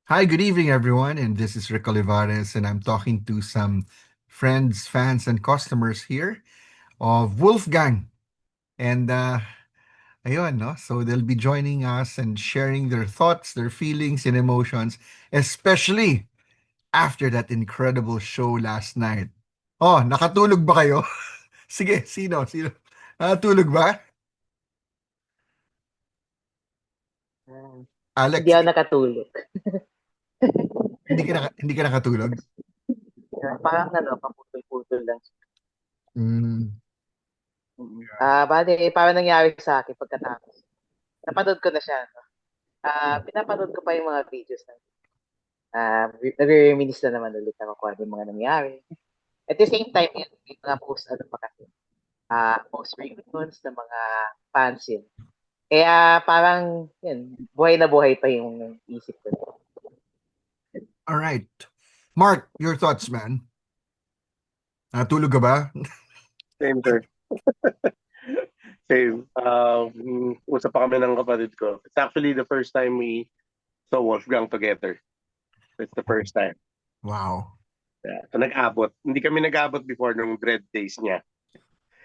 Hi, good evening, everyone. And this is Rick Olivares, and I'm talking to some friends, fans, and customers here of Wolfgang. And ayun, no? So they'll be joining us and sharing their thoughts, their feelings, and emotions, especially after that incredible show last night. Oh, nakatulog ba kayo? Sige, sino? Sino? Nakatulog ba? Ah, Hindi Alex, ako nakatulog. hindi ka nakatulog? Parang paputol-putol lang. Mm, Bale, parang nangyari sa akin pagkatapos. Napanood ko na siya. No? Pinapanood ko pa yung mga videos na. Nare-reminis na naman ulit ako kung ano yung mga nangyari. At the same time, yun, yung mga post, ano pa kasi, post reunions ng mga fans yun. Kaya parang, yun, buhay na buhay pa yung isip ko. all right. Mark, your thoughts, man. Nakatulog ka ba? Same, sir. Same. Usap pa kami ng kapatid ko. It's actually the first time we saw Wolfgang together. It's the first time. Wow. Yeah. So nag-abot. Hindi kami nag-abot before nung Dread Days niya.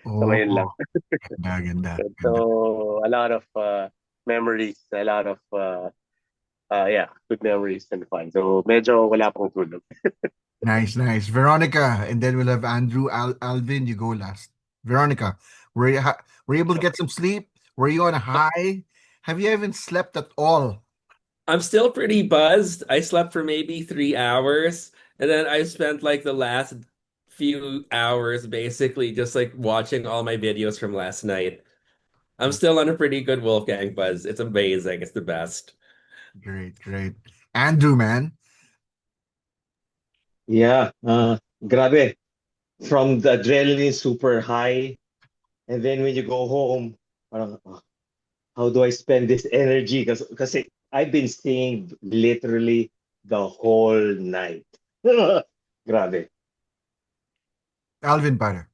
So ngayon lang. Oh, ganda, ganda, ganda. So a lot of memories, a lot of yeah, good memories and fun. So medyo wala pang tulog. Nice, nice. Veronica, and then we'll have Andrew, Alvin. You go last. Veronica, were you able to get some sleep? Were you on a high? Have you even slept at all? I'm still pretty buzzed. I slept for maybe 3 hours, and then I spent like the last few hours basically just like watching all my videos from last night. I'm still on a pretty good Wolfgang buzz. It's amazing. It's the best. Great, great. Andrew, man. Yeah, grabe. From the adrenaline super high, and then when you go home, parang, how do I spend this energy? Kasi I've been singing literally the whole night. Grabe. Alvin, pare.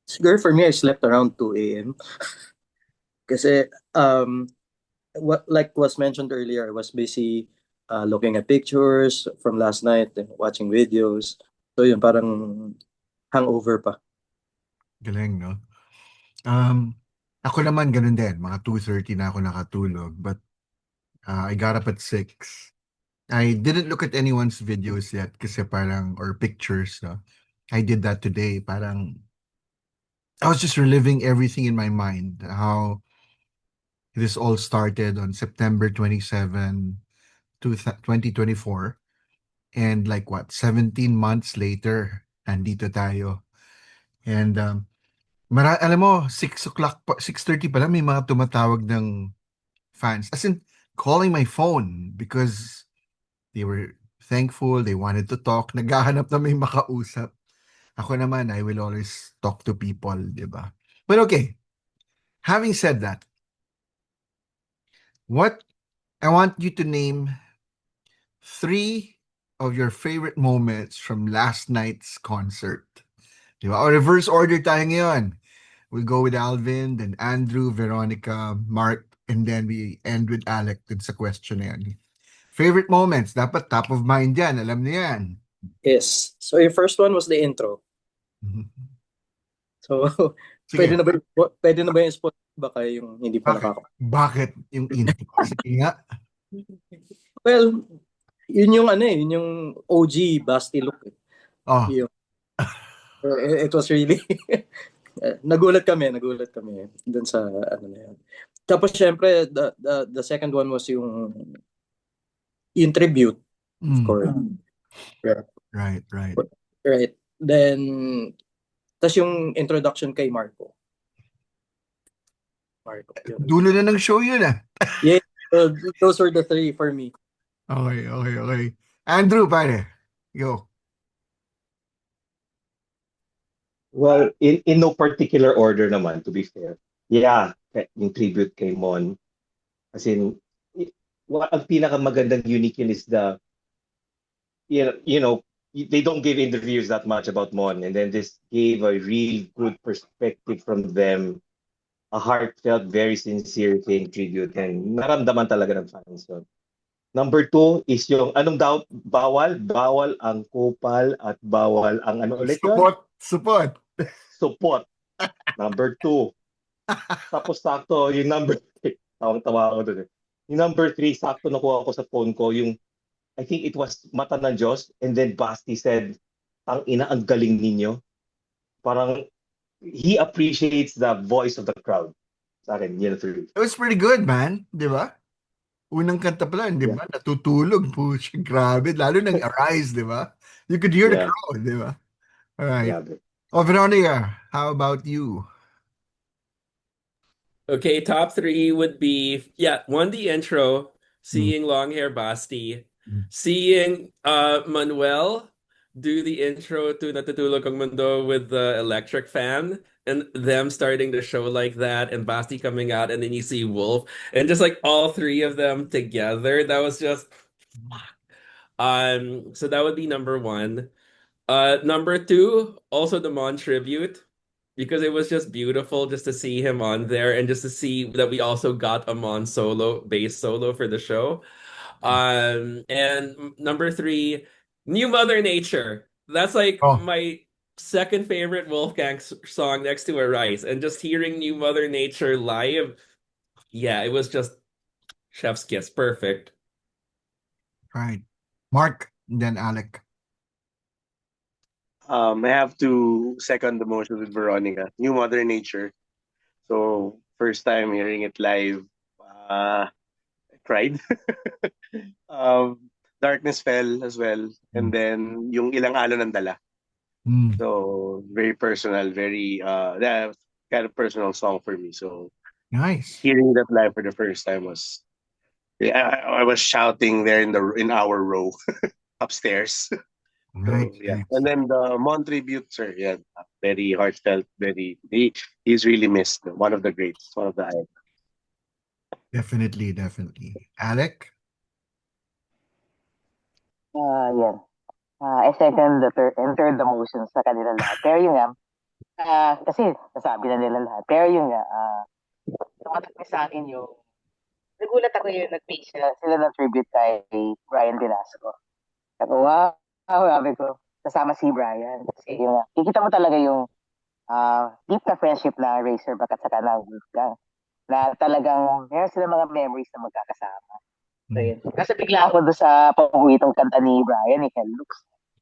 Siguro for me, I slept around 2 a.m. Kasi what like was mentioned earlier, I was busy looking at pictures from last night and watching videos. So yun, parang hangover pa. Galing, no? Um, ako naman ganun din. Mga 2:30 na ako nakatulog. But I got up at 6. I didn't look at anyone's videos yet kasi parang, or pictures, no? I did that today. Parang, I was just reliving everything in my mind. How this all started on September 27, 2024. And like what, 17 months later, andito tayo. And alam mo, 6 o'clock, 6:30 pa lang, may mga tumatawag ng fans. As in, calling my phone because they were thankful, they wanted to talk, naghahanap na may makausap. Ako naman, I will always talk to people, di ba? But okay, having said that, what I want you to name three of your favorite moments from last night's concert. Di ba? O reverse order tayo ngayon. We go with Alvin, then Andrew, Veronica, Mark, and then we end with Alec dun sa question na yan. Favorite moments, dapat top of mind yan. Alam niyo yan. Yes. So yung first one was the intro. Mhm. So Sige, pwede na ba yung spot baka yung hindi pa bakit? nakaka. Bakit yung intro? Sige nga. Well, yun yung ano yun yung OG Basti look. Oh, Yung, it was really nagulat kami dun sa ano na yun. Tapos syempre the second one was yung tribute, of mm, course. Yeah. right, right. Right. Then tas yung introduction kay Marco. Yun. Dulo na ng show yun ah. Yeah, those were the three for me. Okay, okay, okay. Andrew, pare. Go. Well, in no particular order naman, to be fair. Yeah, yung tribute kay Mon. As in, ang pinakamagandang unique yun is you know, they don't give interviews that much about Mon, and then this gave a real good perspective from them, a heartfelt, very sincere thing tribute, and naramdaman talaga ng fans yun. Number 2 is yung anong daw bawal? Bawal ang kupal at bawal ang ano ulit yun? Support. Supot. Number 2. Tapos sakto yung number 3. Tawang-tawa ako dun eh. Yung number 3, sakto nakuha ko sa phone ko yung I think it was Mata ng Diyos and then Basti said, ang ina ang galing ninyo. Parang he appreciates the voice of the crowd. Sa akin, yun ang third. It was pretty good, man. Di ba? Unang kanta pa lang, di ba? Natutulog po siya. Grabe. Lalo nang Arise, di ba? You could hear the Yeah. crowd, di ba? All right. Grabe. Oh, Veronica, how about you? Okay, top three would be, yeah, one, the intro, seeing long hair Basti, Mm. seeing Manuel do the intro to Natutulog Ang Mundo with the electric fan, and them starting the show like that, and Basti coming out, and then you see Wolf, and just like all three of them together, that was just so that would be number one. Number two, also the Mon tribute, because it was just beautiful just to see him on there and just to see that we also got a Mon solo, bass solo for the show. And number three, New Mother Nature. That's like Oh. my second favorite Wolfgang song next to Arise. And just hearing New Mother Nature live, yeah, it was just chef's kiss. Perfect. Right. Mark, and then Alec. I have to second the motion with Veronica. New Mother Nature. So first time hearing it live, I cried. Darkness Fell as well, and then yung Ilang Alon ang Dala. Mm. So very personal, very that kind of personal song for me. So Nice. hearing that live for the first time was, I was shouting there in our row upstairs. Right. So, yeah. Nice. And then the Mon tribute, sir, yeah, very heartfelt, he's really missed. One of the greats, one of the icons. Definitely, definitely. Alec? Yan. I second the third and third the motions sa kanila lahat. Pero yun nga, kasi nasabi na nila lahat. Pero yun nga, tumatak sa akin yung, nagulat ako yung nag-page sila ng tribute kay Brian Velasco. Sabi ko, wow, sabi ko, kasama si Brian. Kasi yun nga, kikita mo talaga yung deep na friendship na Razorback at saka ng Wolfgang. Na talagang meron sila mga memories na magkakasama. So yun. Kasi bigla ako doon sa paborito kanta ni Brian, Hell Looks.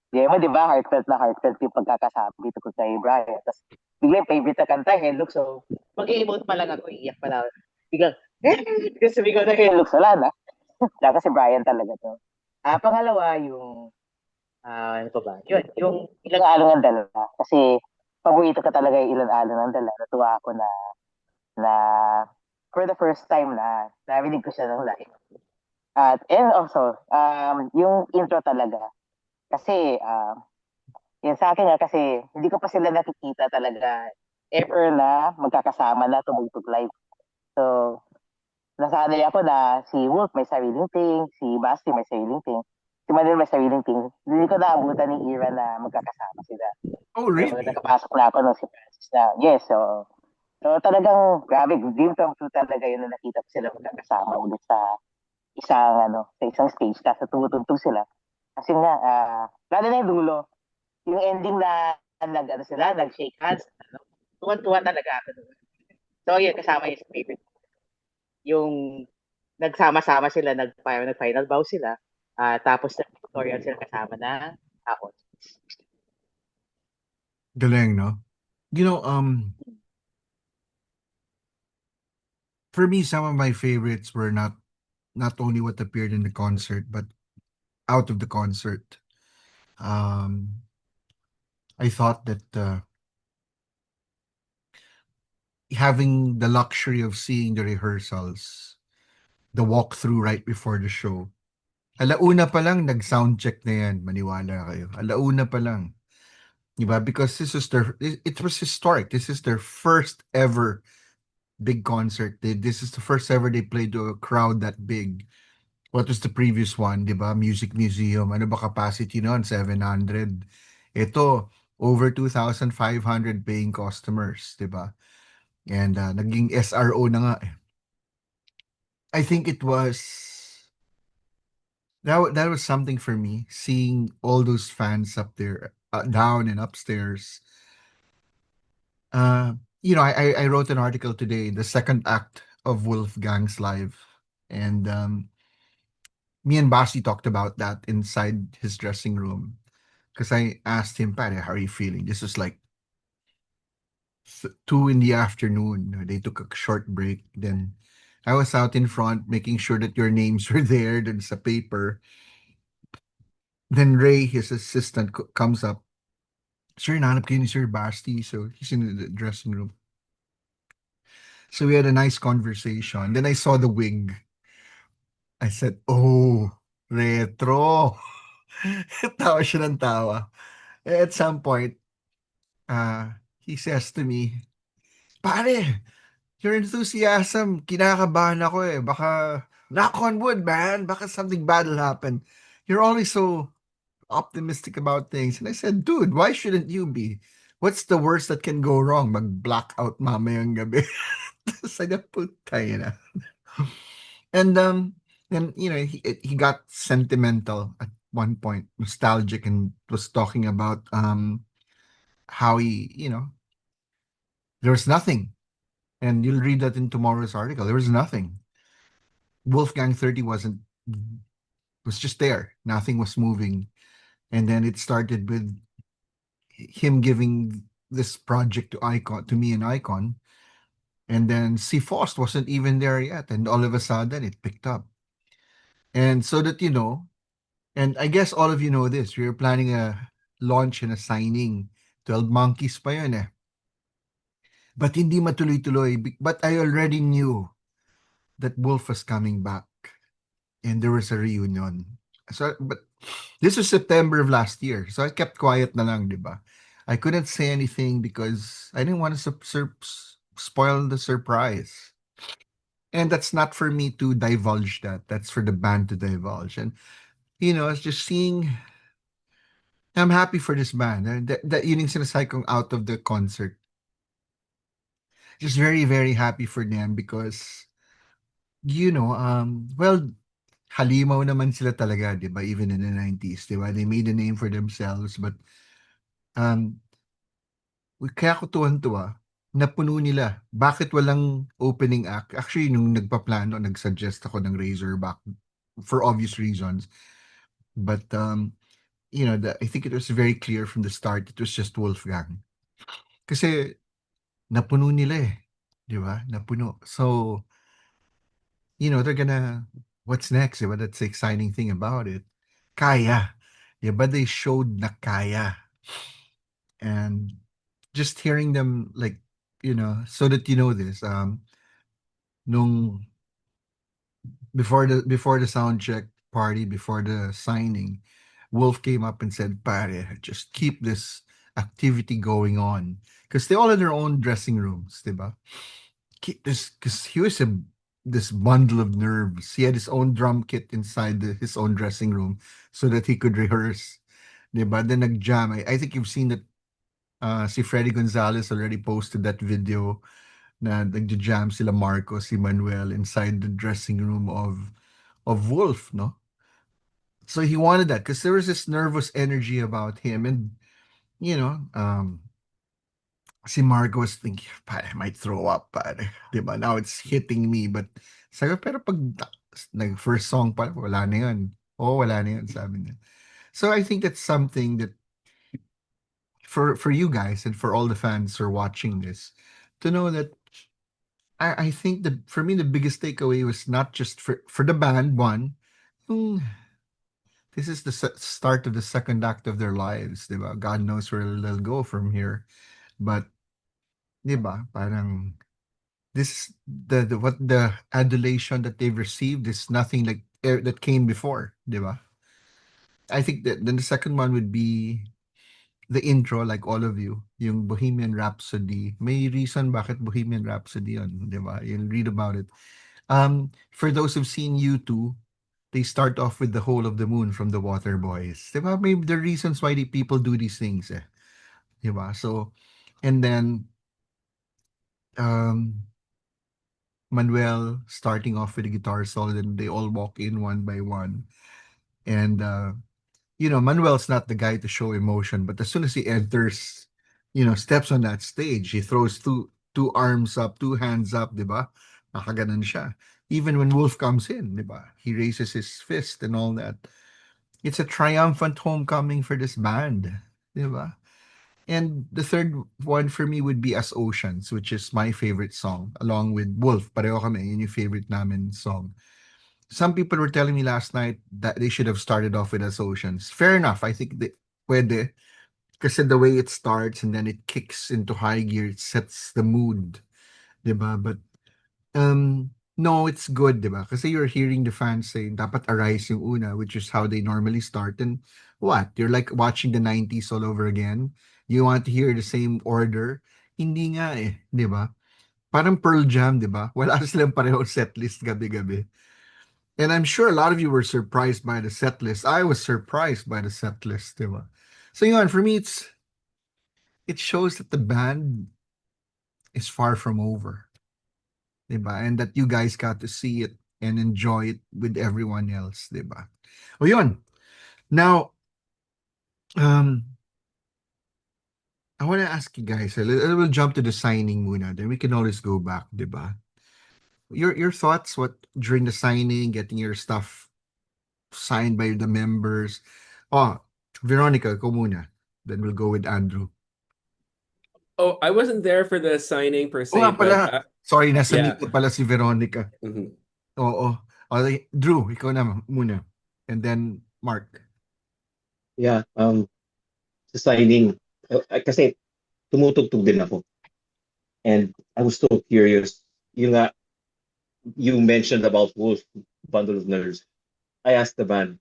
Di mo, di ba, heartfelt na heartfelt yung pagkakasabi ko kay Brian. Tapos bigla yung favorite na kanta, Hell Looks. So mag-emote pa lang ako, iiyak pa lang. Biglang, kasi sabi ko na Hell Looks, wala na. Kasi Brian talaga to. Pangalawa, yung, ano pa ba? Yun, yung Ilang Alon ang Dala. Kasi paborito ka talaga yung Ilang Alon ang Dala. Natuwa ako na for the first time na narinig ko siya ng live. And also, yung intro talaga. Kasi, yan sa akin nga, kasi hindi ko pa sila nakikita talaga ever na magkakasama na tumugtog live. So, nasanay ako na si Wolf may sariling thing, si Basti may sariling thing, si Manuel may sariling thing. Hindi ko naabutan ng era na magkakasama sila. Oh, So, really? nakapasok na ako nung si Francis na, yes, so talagang, grabe, dream come true talaga yun na nakita ko sila magkakasama ulit sa isang stage, kasi tumutugtog sila. Kasi nga, lalo na yung dulo, yung ending na nag-shake hands, tuwan-tuwa talaga ako doon. So, yun, kasama yung favorite. Yung nagsama-sama sila, nag-final bow sila, tapos nag-tutorial sila kasama na ako. Galing, no? You know, for me, some of my favorites were not only what appeared in the concert, but out of the concert. I thought that having the luxury of seeing the rehearsals, the walkthrough right before the show, alauna pa lang, nag-sound check na yan, maniwala kayo. Alauna pa lang. Diba? Because it was historic. This is their first ever big concert. This is the first ever they played to a crowd that big. What was the previous one, di ba? Music Museum. Ano ba capacity noon? 700. Ito, over 2,500 paying customers, di ba? And naging SRO na nga eh. I think it was that was something for me, seeing all those fans up there, down and upstairs. Uh, I wrote an article today, the second act of Wolfgang's life, and me and Basi talked about that inside his dressing room because I asked him, "Pare, how are you feeling?" This was like 2 in the afternoon. They took a short break. Then I was out in front making sure that your names were there. There's a paper. Then Ray, his assistant, comes up. Sir, nanap kayo ni Sir Basti. So he's in the dressing room. So we had a nice conversation. Then I saw the wig. I said, "Oh, retro." Tawa siya ng tawa. At some point, he says to me, "Pare, your enthusiasm, kinakabahan ako eh. Baka, knock on wood, man. Baka something bad will happen. You're always so optimistic about things." And I said, "Dude, why shouldn't you be? What's the worst that can go wrong? Mag-blackout mamayang gabi." Sabi niya, "Putay na." And then he got sentimental at one point, nostalgic, and was talking about how there was nothing. And you'll read that in tomorrow's article. There was nothing. Wolfgang 30 was just there. Nothing was moving. And then it started with him giving this project to me and Icon. And then C Faust wasn't even there yet. And all of a sudden it picked up. And so that and I guess all of you know this, we were planning a launch and a signing. 12 Monkeys pa yun eh. But hindi matuloy-tuloy. But I already knew that Wolf was coming back. And there was a reunion. So, but this was September of last year. So I kept quiet na lang, di ba? I couldn't say anything because I didn't want to spoil the surprise. And that's not for me to divulge that. That's for the band to divulge. And, it's just seeing, I'm happy for this band. That yun yung sinasabi kong out of the concert. Just very, very happy for them because, well, halimaw naman sila talaga, di ba? Even in the 90s, di ba? They made a name for themselves, but um, kaya ko tuwan-tuwa, napuno nila. Bakit walang opening act? Actually, nung nagpaplano, nag-suggest ako ng Razorback for obvious reasons. But, I think it was very clear from the start, it was just Wolfgang. Kasi, napuno nila eh. Di ba? Napuno. So, they're gonna, what's next? Diba? That's the exciting thing about it. Kaya. Yeah, but they showed na kaya. And just hearing them, like, so that you know this, nung before the sound check party, before the signing, Wolf came up and said, "Pare, just keep this activity going on." Because they all had their own dressing rooms, diba? Keep this, because he was this bundle of nerves. He had his own drum kit inside his own dressing room so that he could rehearse. Diba? Then nag-jam. I think you've seen that si Freddy Gonzalez already posted that video na nagja-jam sila Marco, si Manuel inside the dressing room of Wolf, no? So he wanted that because there was this nervous energy about him, and si Marco was thinking, "I might throw up, pare." Diba? Now it's hitting me, but sabi ko, pero pag first song pa, wala na yun. Oh, wala na yun, sabi niya. So I think that's something that for you guys and for all the fans who are watching this, to know that I think that for me the biggest takeaway was not just for the band, one, yung, this is the start of the second act of their lives, diba? God knows where they'll go from here, but diba, parang this the what the adulation that they've received is nothing like that came before, diba? I think that then the second one would be the intro, like all of you, yung Bohemian Rhapsody. May reason bakit Bohemian Rhapsody yun, di ba? You'll read about it. For those who've seen U2, they start off with the Whole of the Moon from the Waterboys. Di ba? Maybe the reasons why the people do these things, eh. Di ba? So, and then, Manuel starting off with a guitar solo, and they all walk in one by one. And Manuel's not the guy to show emotion, but as soon as he enters, steps on that stage, he throws two arms up, two hands up, di ba? Nakaganon siya. Even when Wolf comes in, di ba? He raises his fist and all that. It's a triumphant homecoming for this band, di ba? And the third one for me would be As Oceans, which is my favorite song, along with Wolf. Pareho kami, yun yung favorite namin song. Some people were telling me last night that they should have started off with As Oceans. Fair enough. I think pwede. Kasi the way it starts and then it kicks into high gear, it sets the mood. Diba? But no, it's good, diba? Kasi you're hearing the fans say, dapat Arise yung una, which is how they normally start. And what? You're like watching the 90s all over again. You want to hear the same order. Hindi nga eh, diba? Parang Pearl Jam, diba? Wala silang pareho setlist gabi-gabi. And I'm sure a lot of you were surprised by the set list. I was surprised by the set list, diba? So yun, for me, it shows that the band is far from over, diba? And that you guys got to see it and enjoy it with everyone else, diba? O yun. Now, I want to ask you guys, we'll jump to the signing muna, then we can always go back, diba? Your thoughts, what during the signing, getting your stuff signed by the members. Oh, Veronica, ikaw muna. Then we'll go with Andrew. Oh, I wasn't there for the signing per Oo nga se, pala. but Sorry, nasa yeah. meet pala si Veronica. Mhm. Oo. Okay, Drew, ikaw na muna. And then Mark. Yeah, sa signing, kasi tumutugtog din ako. And I was so curious. Yung nga, you mentioned about Wolf, Bundle of Nerves. I asked the band,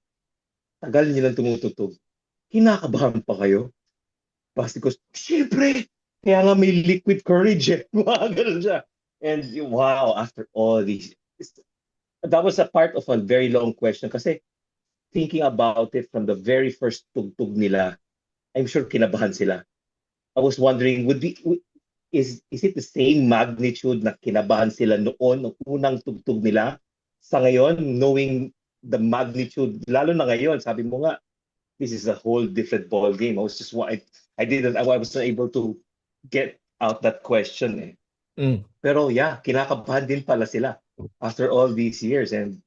tagal nilang tumutugtog. Kinakabahan pa kayo? Basti ko, siyempre! Kaya nga may liquid courage eh. Mga ganun siya. And wow, after all these, that was a part of a very long question kasi thinking about it from the very first tugtog nila, I'm sure kinabahan sila. I was wondering, is it the same magnitude na kinabahan sila noon, nung unang tugtog nila, sa ngayon, knowing the magnitude, lalo na ngayon, sabi mo nga, this is a whole different ball game. I wasn't able to get out that question eh. Pero yeah, kinakabahan din pala sila after all these years, and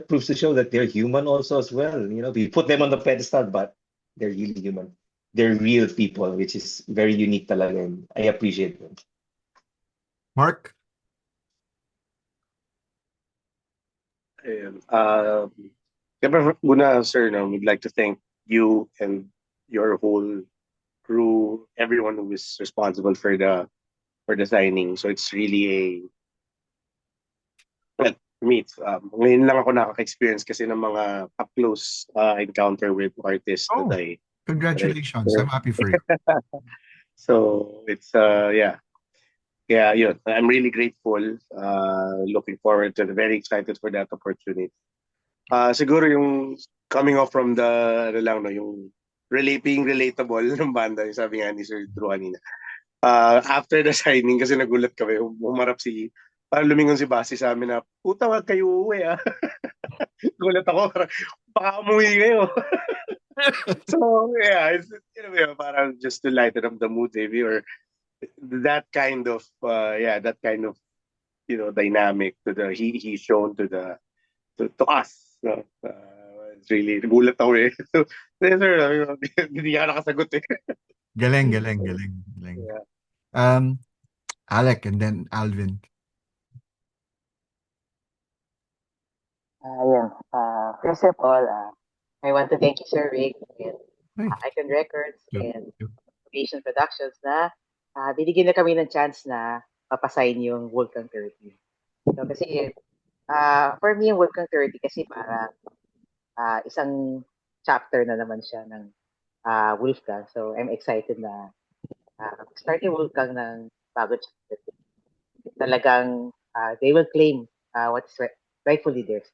proves to show that they're human also as well. We put them on the pedestal, but they're really human. They're real people, which is very unique talaga, and I appreciate them. Mark? Ayun. Siyempre, una, sir, we'd like to thank you and your whole crew, everyone who is responsible for the signing. So it's really well, for me, ngayon lang ako nakaka-experience kasi ng mga up-close encounter with artists Oh, that congratulations. I'm happy for you. So it's yeah. Yeah, yun. I'm really grateful. Looking forward to very excited for that opportunity. Siguro yung coming off from the ano lang no, yung being relatable ng banda, yung sabi nga ni Sir Drew kanina. After the signing kasi nagulat kami, umarap parang lumingon si Basi sa amin na, puta wag kayo uuwi ah. Gulat ako, baka umuwi kayo. So yeah, it's parang just to lighten up the mood maybe, or that kind of dynamic he's shown to us. So, it's really nagulat ako eh. So, sir, hindi ka nakasagot eh. Galing. Yeah. Alec and then Alvin. First of all, I want to thank you, Sir Rick, and Hey. Icon Records Yep, and yep. Asian Productions na binigyan na kami ng chance na papasign yung Vulcan 30. So, kasi for me, yung Vulcan 30 kasi parang isang chapter na naman siya ng Wolfgang. So, I'm excited na start yung Wolfgang ng bago chapter. Talagang they will claim what's rightfully theirs.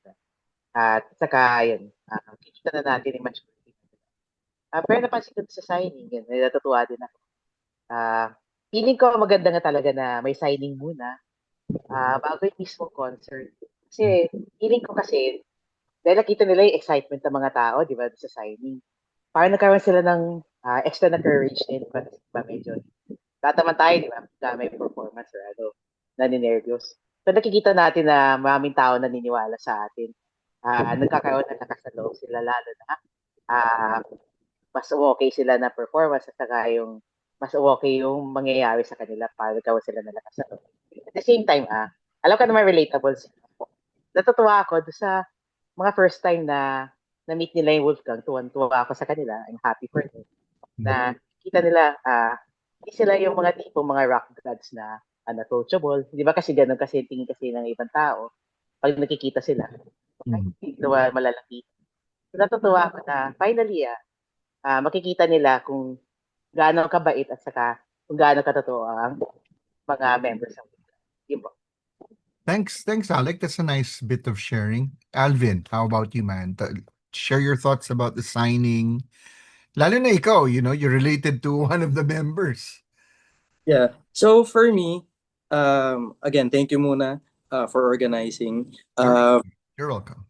At saka, yun, kita na natin yung maturity. Pero napansin ko sa signing, yun, natutuwa din ako. Feeling ko maganda nga talaga na may signing muna bago yung mismo concert. Kasi feeling ko kasi dahil nakita nila yung excitement ng mga tao, di ba, sa signing. Parang nagkaroon sila ng extra na courage din, di ba, medyo. Lahat naman tayo, di ba, na may performance or ano, naninervyos. So nakikita natin na maraming tao naniniwala sa atin. Nagkakaroon ng lakas ng loob sila, lalo na ah, mas okay sila na performance at saka yung mas okay yung mangyayari sa kanila para nagkaroon sila ng lakas ng loob. At the same time, alam ka naman relatable sila. Natutuwa ako doon sa mga first time na na-meet nila yung Wolfgang. Tuwan-tuwa ako sa kanila. I'm happy for them. Na kita nila, hindi sila yung mga tipong mga rock gods na unapproachable. Di ba kasi ganun kasi tingin kasi ng ibang tao pag nakikita sila. Hindi naman malalaki. So, natutuwa ako na finally, makikita nila kung gaano kabait at saka kung gaano katotoo ang mga members ng Wolfgang. Thanks, Alec. That's a nice bit of sharing. Alvin, how about you, man? Share your thoughts about the signing. Lalo na ikaw, you're related to one of the members. Yeah. So for me, again, thank you muna for organizing. You're welcome.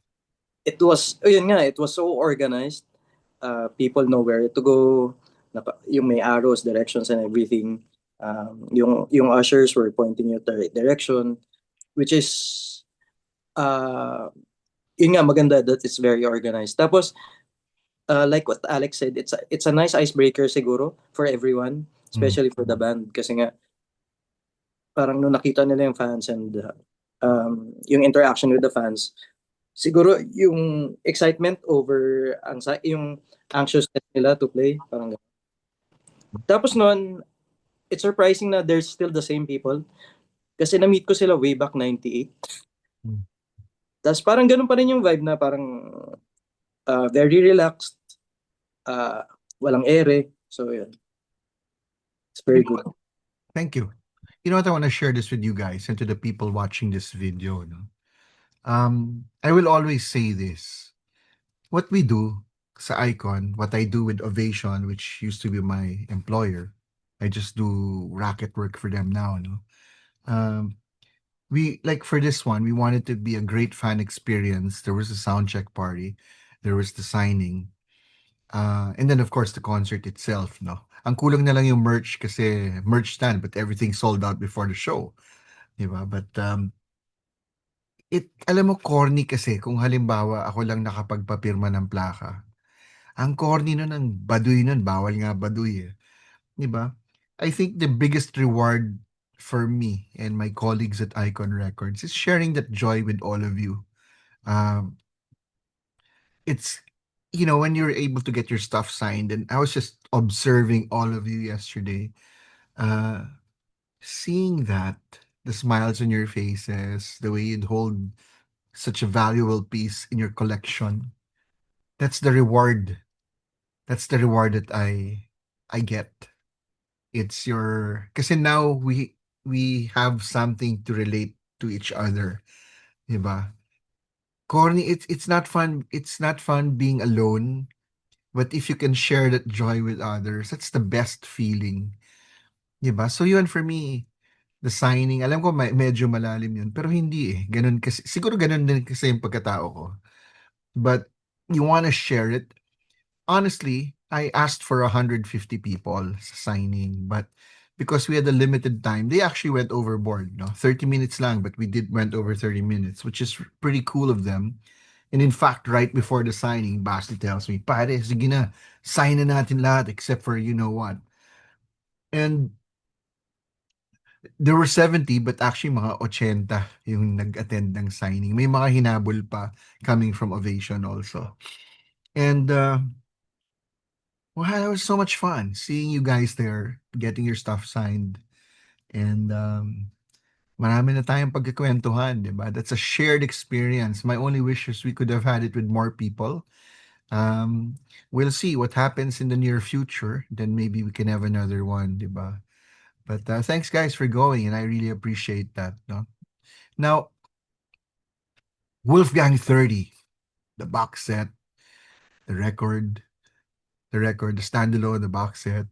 It was so organized. People know where to go. Yung may arrows, directions, and everything. Yung ushers were pointing you the right direction, which is yun nga maganda that it's very organized. Tapos like what Alex said, it's a nice icebreaker siguro for everyone, especially for the band kasi nga parang nung nakita nila yung fans and yung interaction with the fans, siguro yung excitement over yung anxiousness nila to play, parang ganun. Tapos noon, it's surprising na there's still the same people kasi na-meet ko sila way back 98. Tapos parang ganun pa rin yung vibe na parang very relaxed, walang ere. So yun. It's very good. Thank you. You know what? I want to share this with you guys and to the people watching this video. No? I will always say this. What we do sa Icon, what I do with Ovation, which used to be my employer, I just do racket work for them now. No? We like for this one, we wanted to be a great fan experience. There was a sound check party, there was the signing, and then of course the concert itself. No, ang kulang na lang yung merch kasi merch stand, but everything sold out before the show, diba? But alam mo corny kasi kung halimbawa ako lang nakapagpapirma ng plaka. Ang corny nun ng baduy nun, bawal nga baduy eh. Diba? I think the biggest reward for me and my colleagues at Icon Records is sharing that joy with all of you. It's, when you're able to get your stuff signed, and I was just observing all of you yesterday, seeing that, the smiles on your faces, the way you'd hold such a valuable piece in your collection, that's the reward. That's the reward that I get. It's kasi now we have something to relate to each other, diba? Corny, it's not fun. It's not fun being alone, but if you can share that joy with others, that's the best feeling, diba? So yun for me, the signing, alam ko medyo malalim yun, pero hindi eh. Ganun kasi, siguro ganun din kasi yung pagkatao ko. But you wanna share it. Honestly, I asked for 150 people sa signing, but because we had a limited time, they actually went overboard. No, 30 minutes lang, but we went over 30 minutes, which is pretty cool of them. And in fact, right before the signing, Basti tells me, "Pare, sige na, sign na natin lahat except for you know what." And there were 70, but actually mga 80 yung nag-attend ng signing. May mga hinabol pa coming from Ovation also. And wow, it was so much fun seeing you guys there, getting your stuff signed. And marami na tayong pagkakwentuhan, di ba? That's a shared experience. My only wish is we could have had it with more people. We'll see what happens in the near future. Then maybe we can have another one, di ba? But thanks, guys, for going, and I really appreciate that. No? Now, Wolfgang 30, the box set, the record, the standalone, the box set.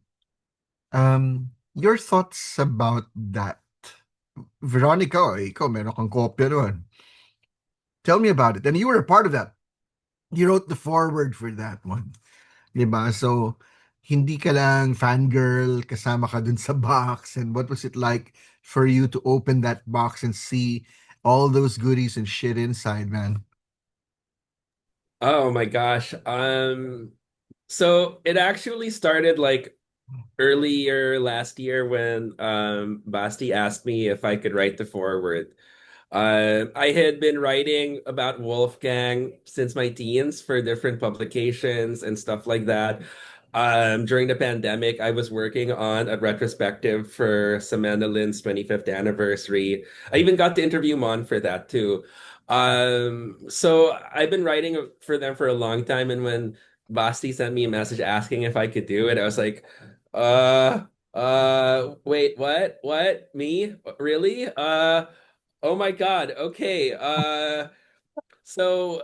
Your thoughts about that? Veronica, ikaw meron kang kopya doon. Tell me about it. And you were a part of that. you wrote the foreword for that one. 'Di ba? So, hindi ka lang fangirl, kasama ka dun sa box. And what was it like for you to open that box and see all those goodies and shit inside, man? Oh my gosh. So it actually started like earlier last year when Basti asked me if I could write the foreword. I had been writing about Wolfgang since my teens for different publications and stuff like that. During the pandemic, I was working on a retrospective for Samantha Lynn's 25th anniversary. I even got to interview Mon for that too. So I've been writing for them for a long time, and when Basti sent me a message asking if I could do it, I was like, wait, what? What? Me? Really? Oh my God. Okay. So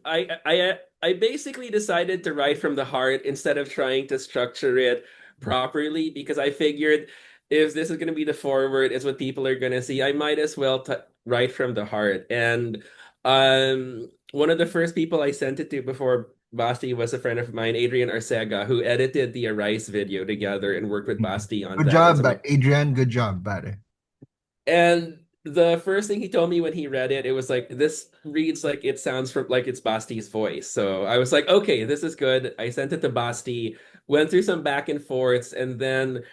I basically decided to write from the heart instead of trying to structure it properly because I figured if this is going to be the forward, it's what people are going to see. I might as well t write from the heart. And one of the first people I sent it to before Basti was a friend of mine, Adrian Arcega, who edited the Arise video together and worked with Basti on Good that. And job, so Adrian. Good job, buddy. and the first thing he told me when he read it, it was like, this reads like it sounds from like it's Basti's voice. So I was like, okay, this is good. I sent it to Basti, went through some back and forths, and then,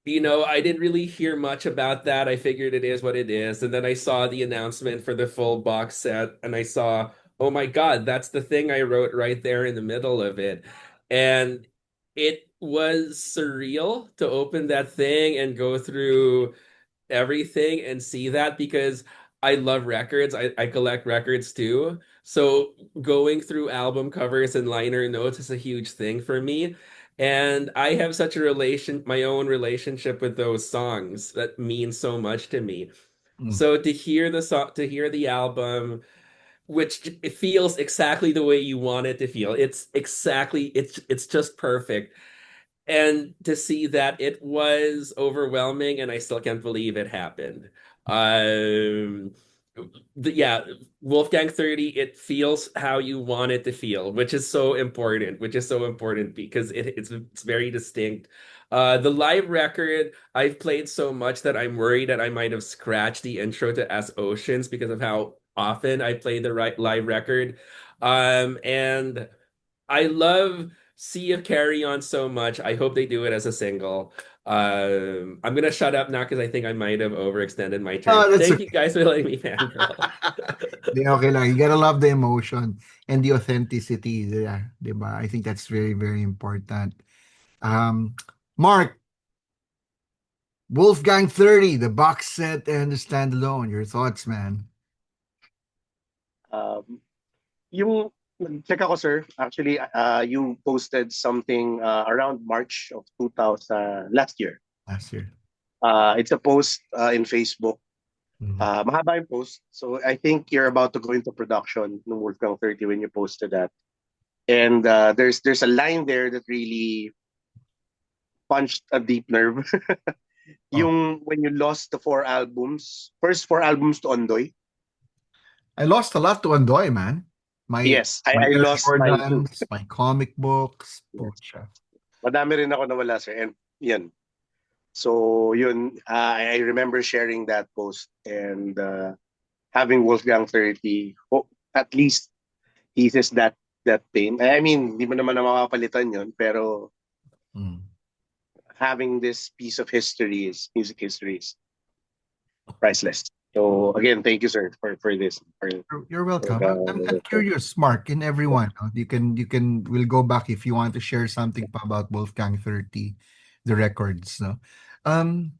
I didn't really hear much about that. I figured it is what it is. And then I saw the announcement for the full box set, and I saw, oh my God, that's the thing I wrote right there in the middle of it. And it was surreal to open that thing and go through everything and see that because I love records. I collect records too. So going through album covers and liner notes is a huge thing for me. And I have such a my own relationship with those songs that mean so much to me. Mm. So to hear the song, to hear the album, which it feels exactly the way you want it to feel. It's just perfect, and to see that it was overwhelming and I still can't believe it happened. Um yeah, Wolfgang 30, it feels how you want it to feel, which is so important because it's very distinct. The live record, I've played so much that I'm worried that I might have scratched the intro to As Oceans because of how often I play the right live record. And I love Sea of Carry On so much. I hope they do it as a single. I'm gonna shut up now because I think I might have overextended my Oh, turn. that's Thank you okay. guys for letting me fangirl. Di, okay lang. You gotta love the emotion and the authenticity. Yeah, diba? I think that's very, very important. Um, Mark, Wolfgang 30, the box set and the standalone. Your thoughts, man? Um, yung check ako, sir. Actually, you posted something around March of 2000 last year. Last year. It's a post in Facebook. Mhm. Mahaba yung post. So I think you're about to go into production ng Wolfgang 30 when you posted that. And there's a line there that really punched a deep nerve. Oh, Yung when you lost the first four albums to Ondoy. I lost a lot to Andoy, man. My Yes, my I Air lost mine too. Jordans, my comic books. Yes. Pucha. Madami rin ako nawala, sir. And yan. So yun, I remember sharing that post and having Wolfgang 30, at least eases that pain. I mean, di mo naman na mapapalitan yun, pero Mm. having this piece of music history is priceless. So again, thank you, sir, for this. You're For welcome. I'm curious, Mark, and everyone. No? We'll go back if you want to share something pa about Wolfgang 30, the records. No? Um,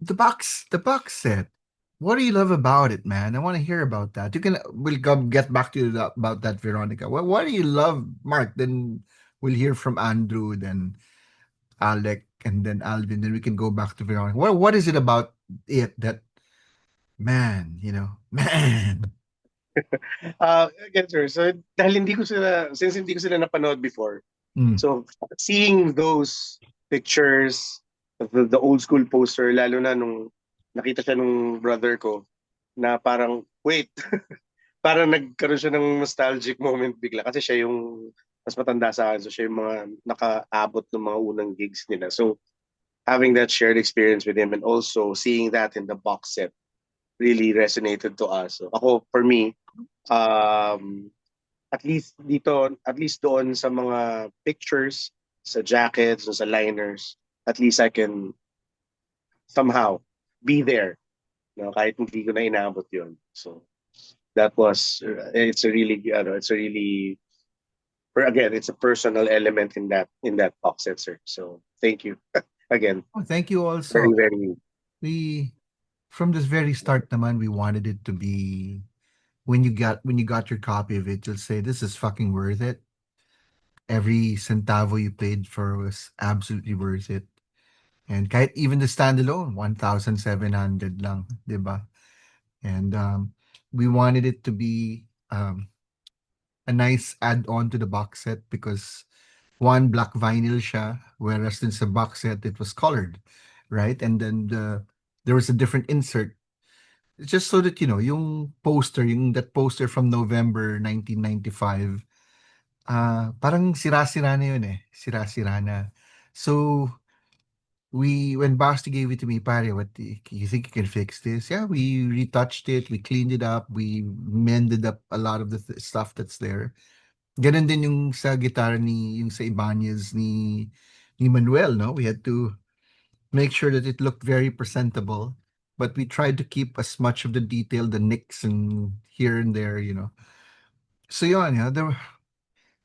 the box set. What do you love about it, man? I want to hear about that. We'll get back to you about that, Veronica. What do you love, Mark? Then we'll hear from Andrew, then Alec, and then Alvin. Then we can go back to Veronica. What is it about it that, man, man? again, sir, so dahil since hindi ko sila napanood before, Mm. so seeing those pictures, the old school poster, lalo na nung nakita siya nung brother ko, na parang, wait, parang nagkaroon siya ng nostalgic moment bigla kasi siya yung mas matanda sa akin. So siya yung mga nakaabot ng mga unang gigs nila. So having that shared experience with him and also seeing that in the box set really resonated to us. So ako, for me, um, at least doon sa mga pictures, sa jackets, sa liners, at least I can somehow be there, no, kahit hindi ko na inabot yun. So that was, it's a really, again, it's a personal element in that box set, sir. So thank you again. Oh, thank you Very, also. very, We from this very start naman, we wanted it to be when you got your copy of it, you'll say this is fucking worth it. Every centavo you paid for was absolutely worth it. And kahit even the standalone, 1,700 lang, 'di ba? And we wanted it to be a nice add-on to the box set because one, black vinyl siya, whereas in sa box set it was colored, right? And then there was a different insert. Just so that you know, yung poster, yung that poster from November 1995, parang sira-sira na yun eh. Sira-sira na. So, when Basti gave it to me, pare, you think you can fix this? Yeah, we retouched it, we cleaned it up, we mended up a lot of the stuff that's there. Ganun din yung sa gitara yung sa Ibanez ni Manuel, no? We had to make sure that it looked very presentable, but we tried to keep as much of the detail, the nicks and here and there, you know. So yun, yeah,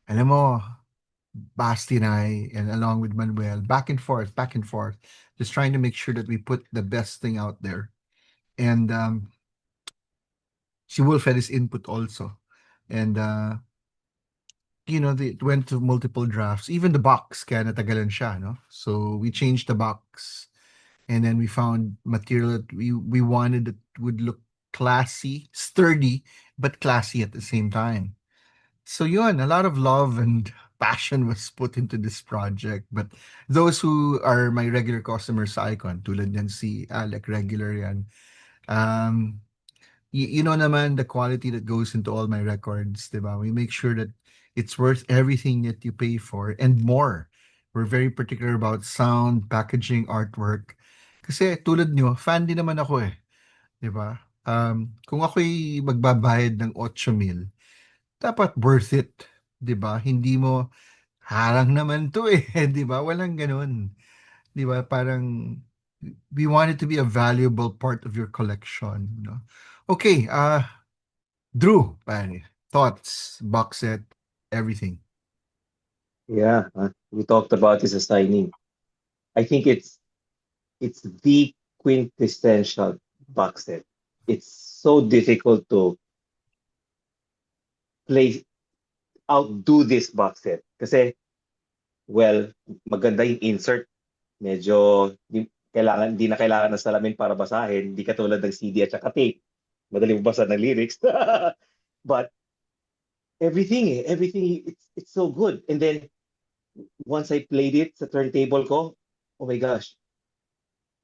alam mo, Basti and I, and along with Manuel, back and forth, just trying to make sure that we put the best thing out there. And si Wolf had his input also. And it went to multiple drafts. Even the box, kaya natagalan siya, no? So we changed the box, and then we found material that we wanted that would look classy, sturdy, but classy at the same time. So yun, a lot of love and passion was put into this project. But those who are my regular customers sa Icon, tulad yan si Alec, regular yan. You know naman the quality that goes into all my records, diba? We make sure that it's worth everything that you pay for and more. We're very particular about sound, packaging, artwork. Kasi tulad nyo, fan din naman ako eh. Diba? Kung ako'y magbabayad ng 8,000, dapat worth it. Diba? Hindi mo, harang naman to eh. Diba? Walang ganun. Diba? Parang, we want it to be a valuable part of your collection. No? Okay, Drew, pare, thoughts, box set, everything. Yeah, we talked about this as signing. I think it's the quintessential box set. It's so difficult to outdo this box set. Kasi, well, maganda yung insert. Medyo, hindi na kailangan ng salamin para basahin. Hindi katulad ng CD at saka tape. Madali basa ng lyrics. But, everything, it's so good. And then, once I played it sa turntable ko, oh my gosh.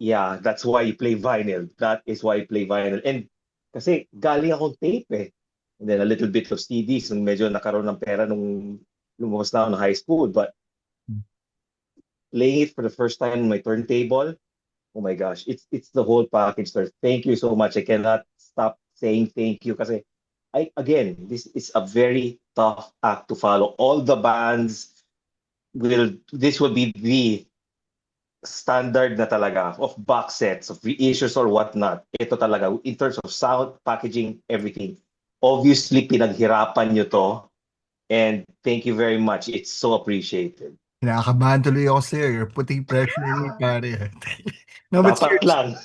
Yeah, that's why you play vinyl. That is why you play vinyl. And kasi galing akong tape eh. And then a little bit of CDs nung medyo nakaroon ng pera nung lumabas na ako ng high school. But playing it for the first time on my turntable, oh my gosh, it's the whole package, sir. Thank you so much. I cannot stop saying thank you kasi this is a very tough act to follow. All the bands this will be the standard na talaga of box sets, of reissues or whatnot. Ito talaga, in terms of sound, packaging, everything. Obviously, pinaghirapan nyo to. And thank you very much. It's so appreciated. Kinakabahan tuloy ako sa'yo. You're putting pressure on me, pare. No, but Dapat lang.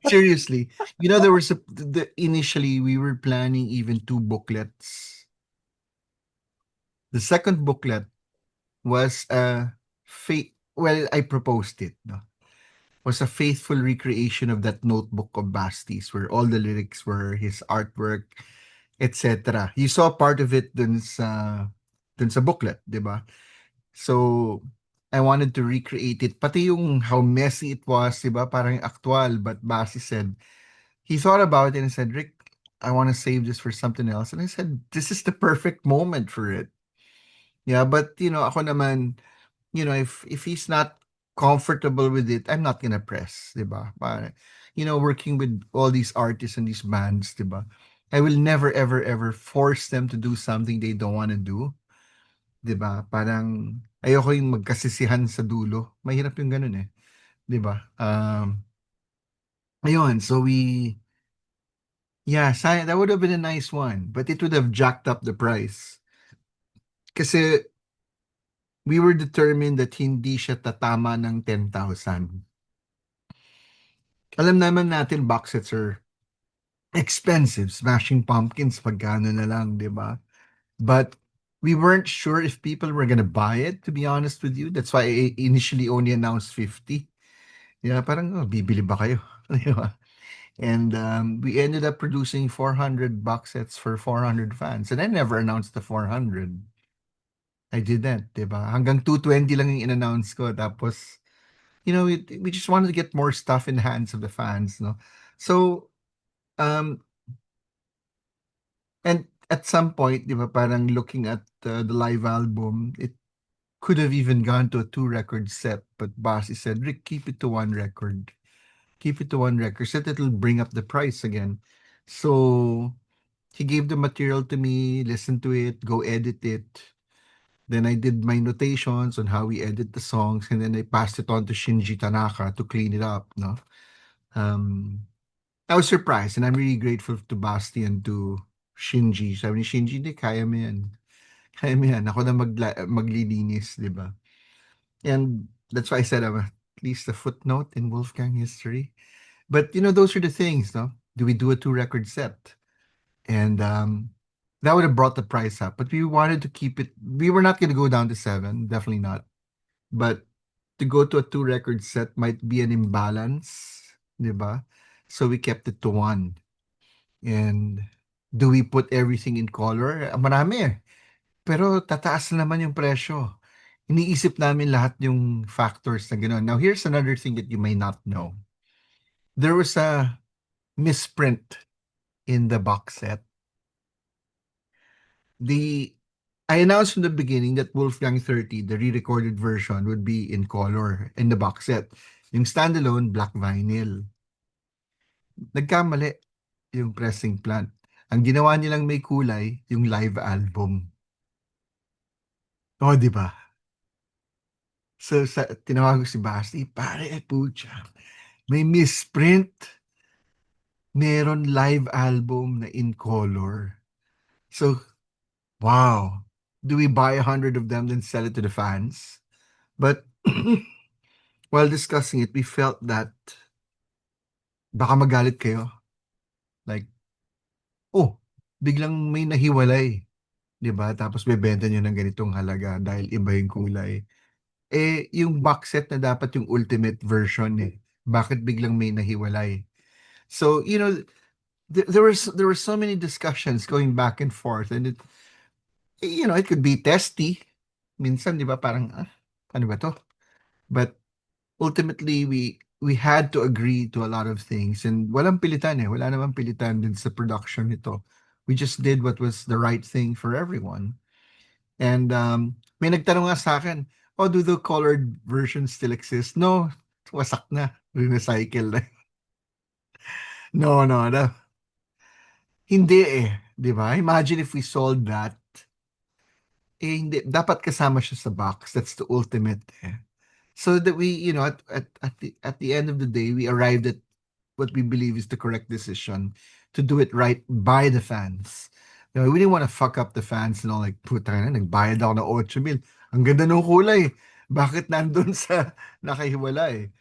seriously, there was initially we were planning even 2 booklets. The second booklet was I proposed it, no? Was a faithful recreation of that notebook of Basti's where all the lyrics were his artwork, etc. You saw part of it dun sa booklet, di ba? So, I wanted to recreate it. Pati yung how messy it was, di ba? Parang actual, but Basti said, he thought about it and said, Rick, I want to save this for something else. And I said, this is the perfect moment for it. Yeah, but ako naman, if he's not comfortable with it, I'm not gonna press, 'di ba? Working with all these artists and these bands, 'di ba? I will never ever ever force them to do something they don't want to do, 'di ba? Parang ayoko yung magkasisihan sa dulo. Mahirap yung ganun eh, 'di ba? Ayun, so yeah, that would have been a nice one, but it would have jacked up the price. Kasi we were determined that hindi siya tatama ng 10,000. Alam naman natin box sets are expensive. Smashing Pumpkins, pagkano na lang, di ba? But we weren't sure if people were gonna buy it, to be honest with you. That's why I initially only announced 50. Yeah, parang, bibili ba kayo? Di ba? And we ended up producing 400 box sets for 400 fans. And I never announced the 400. I didn't, di ba? Hanggang 220 lang yung in-announce ko. Tapos, we just wanted to get more stuff in the hands of the fans, no? So, um, and at some point, di ba, parang looking at the live album, it could have even gone to a 2-record set, but Basi said, Rick, keep it to 1 record. Keep it to 1 record, so it'll bring up the price again. So he gave the material to me, listen to it, go edit it. Then I did my notations on how we edit the songs, and then I passed it on to Shinji Tanaka to clean it up, no? I was surprised, and I'm really grateful to Basti and to Shinji. Sabi ni Shinji, di, kaya mo yan. Kaya mo yan. Ako na maglilinis, di ba? And that's why I said I'm at least a footnote in Wolfgang history. But, those are the things, no? Do we do a 2-record set? And that would have brought the price up. But we wanted to keep it. We were not going to go down to 7, definitely not. But to go to a 2-record set might be an imbalance, di ba? So we kept it to 1. And do we put everything in color? Marami eh. Pero tataas na naman yung presyo. Iniisip namin lahat yung factors na gano'n. Now, here's another thing that you may not know. There was a misprint in the box set. I announced from the beginning that Wolfgang 30, the re-recorded version, would be in color in the box set. Yung standalone, black vinyl. Nagkamali yung pressing plant. Ang ginawa nilang may kulay, yung live album. Oh, di ba? So, tinawag ko si Basti, pare, pucha, may misprint. Meron live album na in color. So, wow. Do we buy 100 of them then sell it to the fans? But while discussing it, we felt that baka magalit kayo. Like, oh, biglang may nahiwalay. 'Di ba? Tapos bebenta nyo ng ganitong halaga dahil iba yung kulay. Eh, yung box set na dapat yung ultimate version eh. Bakit biglang may nahiwalay? So, there were so many discussions going back and forth, and it could be testy. Minsan, 'di ba, parang ano ba 'to? But ultimately we had to agree to a lot of things, and walang pilitan eh. Wala namang pilitan din sa production nito. We just did what was the right thing for everyone. And may nagtanong nga sa akin, oh, do the colored versions still exist? No, wasak na. Recycle na. No, no, no. Hindi eh. Di ba? Imagine if we sold that. Eh, hindi. Dapat kasama siya sa box. That's the ultimate eh. So that we, at the end of the day, we arrived at what we believe is the correct decision to do it right by the fans. We didn't want to fuck up the fans and all, like, puta na, nagbayad ako ng 8,000. Ang ganda ng kulay. Bakit nandun sa nakahiwalay?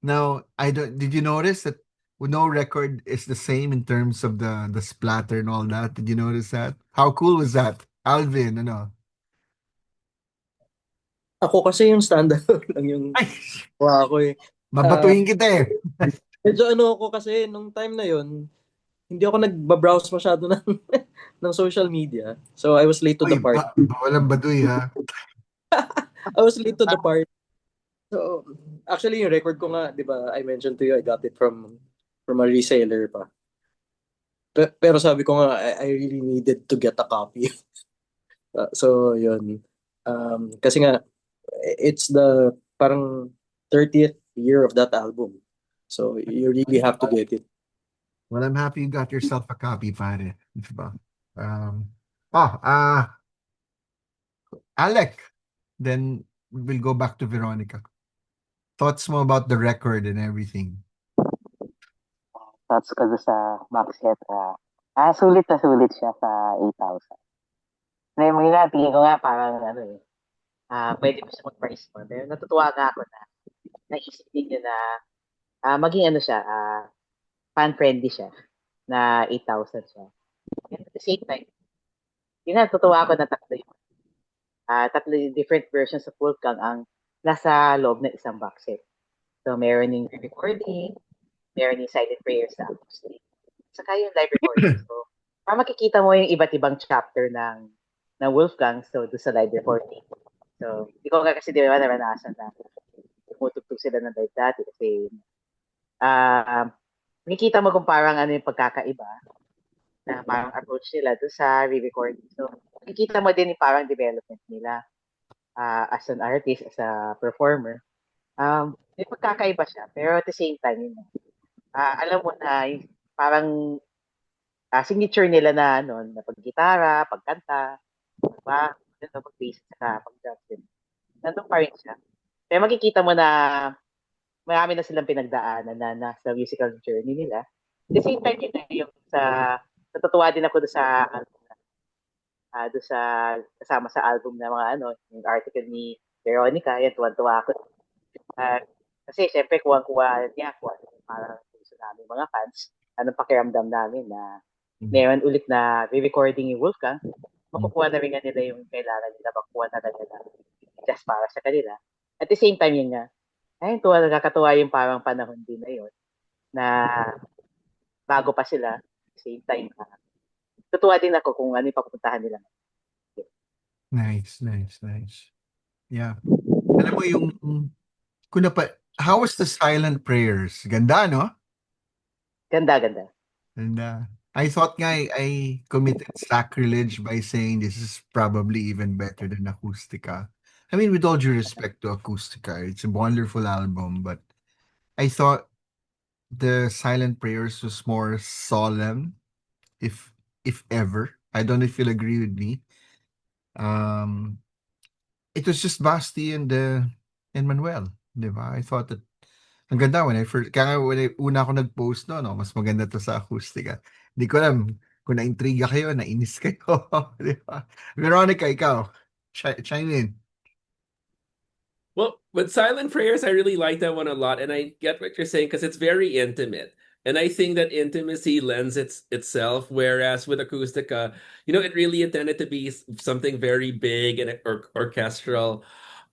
Now, did you notice that no record is the same in terms of the splatter and all that? Did you notice that? How cool was that? Alvin, ano? Ako kasi yung standalone lang yung Ay, kuha ko eh. babatuhin kita eh. Medyo ako kasi nung time na yon hindi ako nagbabrowse masyado ng ng social media. So I was late to the Uy, party. walang baduy ha. I was late to the party. So actually yung record ko nga, 'di ba? I mentioned to you I got it from a reseller pa. Pero sabi ko nga, I really needed to get a copy. So, yun. Kasi nga, it's the parang 30th year of that album. So, you really have to get it. Well, I'm happy you got yourself a copy, pare. Diba? Oh, Alec. Then we'll go back to Veronica. Thoughts mo about the record and everything? Thoughts ko doon sa box set, sulit na sulit siya sa 8,000. Ngayon mo nga, tingin ko nga parang pwede mo siya mag-price mo. Pero natutuwa nga ako na naisip din niya na maging siya, fan-friendly siya, na 8,000 siya. And at the same time, yun nga, natutuwa ako na tatlo yung different versions of Wolfgang ang nasa loob ng isang box set. So, meron yung recording, meron yung silent prayers sa acoustic, saka yung live recording. So, makikita mo yung iba't ibang chapter ng Wolfgang, so doon sa live recording. So, hindi ko kasi di ba naranasan na tumutugtog sila ng live dati kasi makikita mo kung parang yung pagkakaiba na parang approach nila doon sa re-recording. So, makikita mo din yung parang development nila as an artist, as a performer. May pagkakaiba siya, pero at the same time, alam mo na yung parang signature nila na na pag-gitara, pagkanta, diba? Pag-bass, saka pag-drum. Nandun pa rin siya. Kaya makikita mo na marami na silang pinagdaanan na sa musical journey nila. At the same time, yung natutuwa din ako doon sa kasama sa album na mga yung article ni Veronica, yan, tuwan-tuwa ako. Kasi syempre, kuha niya, parang gusto namin mga fans, anong pakiramdam namin na meron ulit na re-recording yung Wolfgang, makukuha na rin nga nila yung kailangan nila makuha na talaga just para sa kanila. At the same time, yun nga, nakakatuwa yung parang panahon din na yun, na bago pa sila, same time, tutuwa din ako kung ano yung papupuntahan nila. Nice. Yeah. Alam mo yung, how was the silent prayers? Ganda, no? Ganda. And I thought nga I committed sacrilege by saying this is probably even better than Acoustica. I mean, with all due respect to Acoustica, it's a wonderful album, but I thought the Silent Prayers was more solemn, if ever. I don't know if you'll agree with me. It was just Basti and Manuel, di ba? I thought that ang ganda when una ako nag-post no, mas maganda to sa Acoustica. Hindi ko alam kung na-intriga kayo, nainis kayo, di ba? Veronica, ikaw, chime in. Well, with Silent Prayers, I really like that one a lot, and I get what you're saying because it's very intimate. And I think that intimacy lends itself, whereas with Acoustica, it really intended to be something very big and orchestral.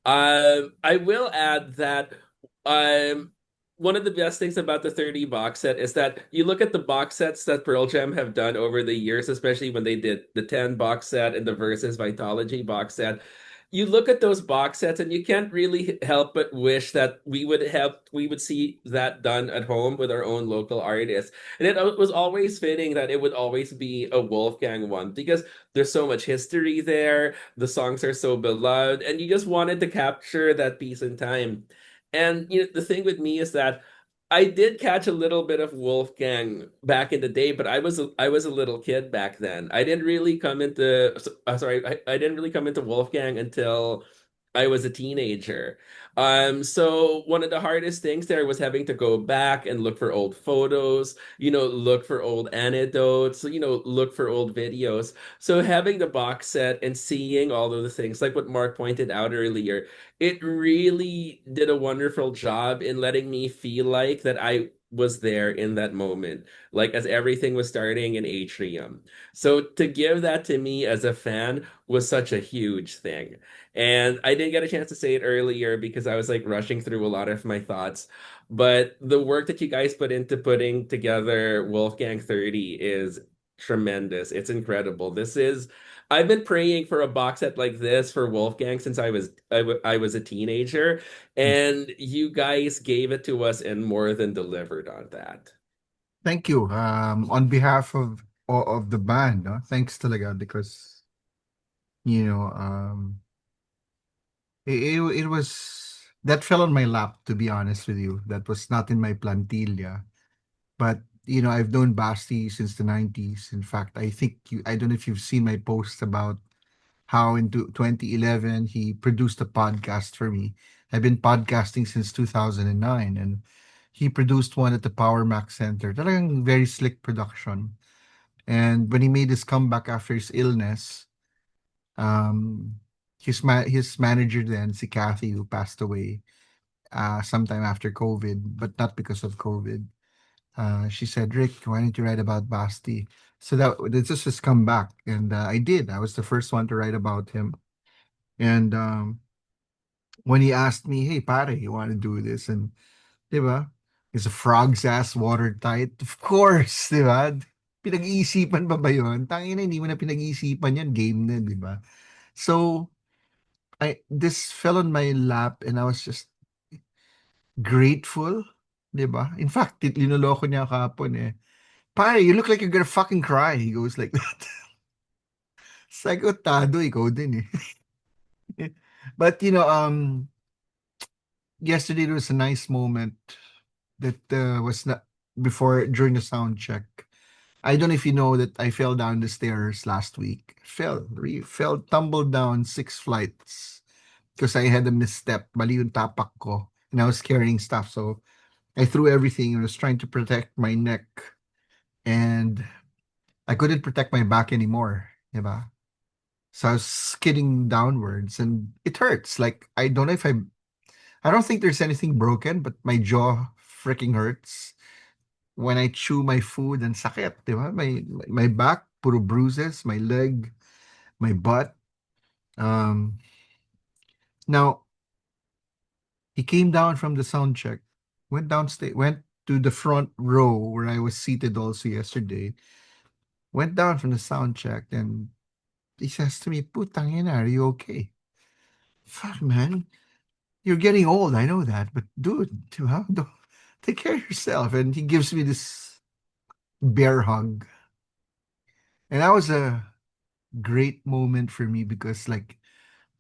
I will add that one of the best things about the 30 box set is that you look at the box sets that Pearl Jam have done over the years, especially when they did the 10 box set and the Versus Vitology box set. You look at those box sets and you can't really help but wish that we would see that done at home with our own local artists. And it was always fitting that it would always be a Wolfgang one because there's so much history there, the songs are so beloved, and you just wanted to capture that piece in time. And the thing with me is that I did catch a little bit of Wolfgang back in the day, but I was a little kid back then. I didn't really come into I didn't really come into Wolfgang until I was a teenager. So one of the hardest things there was having to go back and look for old photos, look for old anecdotes, look for old videos. So having the box set and seeing all of the things, like what Mark pointed out earlier, it really did a wonderful job in letting me feel like that I was there in that moment, like as everything was starting in Atrium. So to give that to me as a fan was such a huge thing. And I didn't get a chance to say it earlier because I was like rushing through a lot of my thoughts. But the work that you guys put into putting together Wolfgang 30 is tremendous. It's incredible. I've been praying for a box set like this for Wolfgang since I was a teenager, and you guys gave it to us and more than delivered on that. Thank you. On behalf of of the band, no? Thanks talaga because you know, it was that fell on my lap, to be honest with you. That was not in my plantilla. But you know, I've known Basti since the 90s. In fact, I don't know if you've seen my posts about how in 2011 he produced a podcast for me. I've been podcasting since 2009 and he produced one at the Power Mac Center. Talagang very slick production. And when he made his comeback after his illness, um, his manager then, si Kathy, who passed away sometime after COVID, but not because of COVID. She said, Rick, why don't you write about Basti? So this is his comeback. And I did. I was the first one to write about him. And when he asked me, hey, pare, you want to do this? And, di ba? Is a frog's ass watertight? Of course, di ba? Pinag-iisipan pa ba yun? Tangina, hindi mo na pinag-iisipan yan. Game na, di ba? So, this fell on my lap and I was just grateful, di ba? In fact, linuloko niya kahapon eh. Pare, you look like you're gonna fucking cry. He goes like that. Sagotado, ikaw din eh. But you know, yesterday there was a nice moment that was not before during the sound check. I don't know if you know that I fell down the stairs last week. Fell, tumbled down 6 flights because I had a misstep. Mali yung tapak ko, and I was carrying stuff, so I threw everything and was trying to protect my neck, and I couldn't protect my back anymore. Diba? So I was skidding downwards, and it hurts. Like I don't think there's anything broken, but my jaw freaking hurts when I chew my food and sakit, di ba? My back, puro bruises, my leg, my butt. Um, Now he came down from the sound check, went to the front row where I was seated also yesterday. Went down from the sound check, and he says to me, "Putang ina, are you okay?" Fuck, man. You're getting old, I know that, but dude, don't take care of yourself. And he gives me this bear hug. And that was a great moment for me because, like,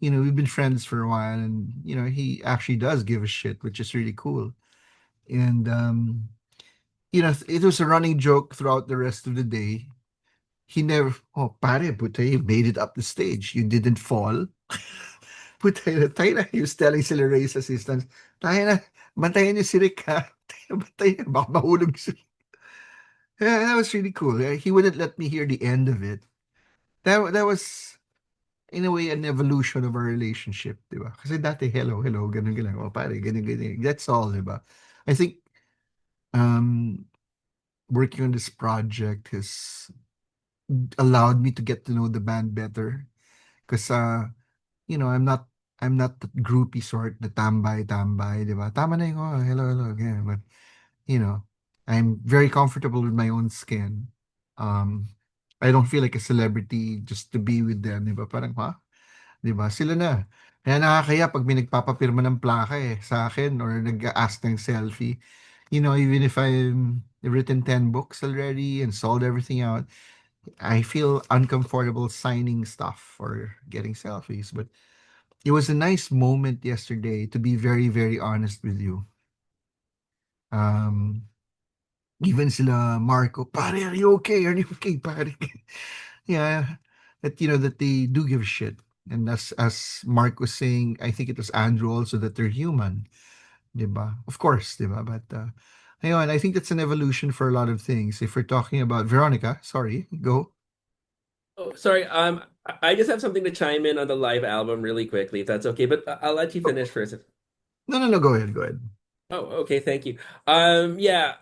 you know, we've been friends for a while, and, you know, he actually does give a shit, which is really cool. And, you know, it was a running joke throughout the rest of the day. He never, oh, pare, puta, you made it up the stage. You didn't fall. Puta, tayo na, he was telling sila race assistants, tayo na, bantayan niyo si Rick, ha? Bantayan, baka mahulog siya. Yeah, that was really cool. He wouldn't let me hear the end of it. That was, in a way, an evolution of our relationship, di ba? Kasi dati, hello, hello, ganun, ganun. O, pare, ganun, ganun. That's all, di ba? I think, um, working on this project has allowed me to get to know the band better. Because, you know, I'm not the groupie sort, the tambay, di ba? Tama na yung, oh, hello, hello, again. But, you know, I'm very comfortable with my own skin. Um, I don't feel like a celebrity just to be with them, di ba? Parang, ha? Di ba? Sila na. Kaya nakakaya pag may nagpapapirma ng plaka sa akin or nag-ask ng selfie. You know, even if I've written 10 books already and sold everything out, I feel uncomfortable signing stuff or getting selfies. But it was a nice moment yesterday, to be very, very honest with you. Um, Even sila Marco, pare, are you okay? Are you okay, pare? Yeah, that you know that they do give a shit. And as Mark was saying, I think it was Andrew also, that they're human, diba? Of course, diba? But ayun, I think that's an evolution for a lot of things. If we're talking about Veronica, sorry, go. Oh, sorry. I just have something to chime in on the live album really quickly, if that's okay. But I'll let you finish first. No, no, no, go ahead, go ahead. Oh, okay, thank you. Yeah.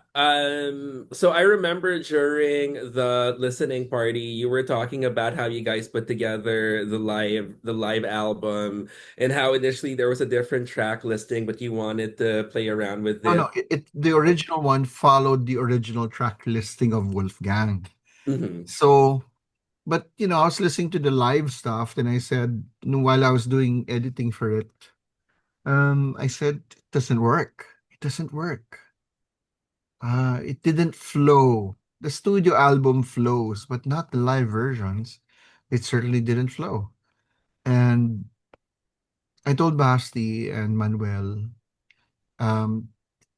So I remember during the listening party, you were talking about how you guys put together the live album and how initially there was a different track listing, but you wanted to play around with No, no, it. the original one followed the original track listing of Wolfgang. Mhm. So, but you know, I was listening to the live stuff, and I said, while I was doing editing for it, I said, it doesn't work. It doesn't work. It didn't flow the studio album flows, but not the live versions. It certainly didn't flow. And I told Basti and Manuel, um,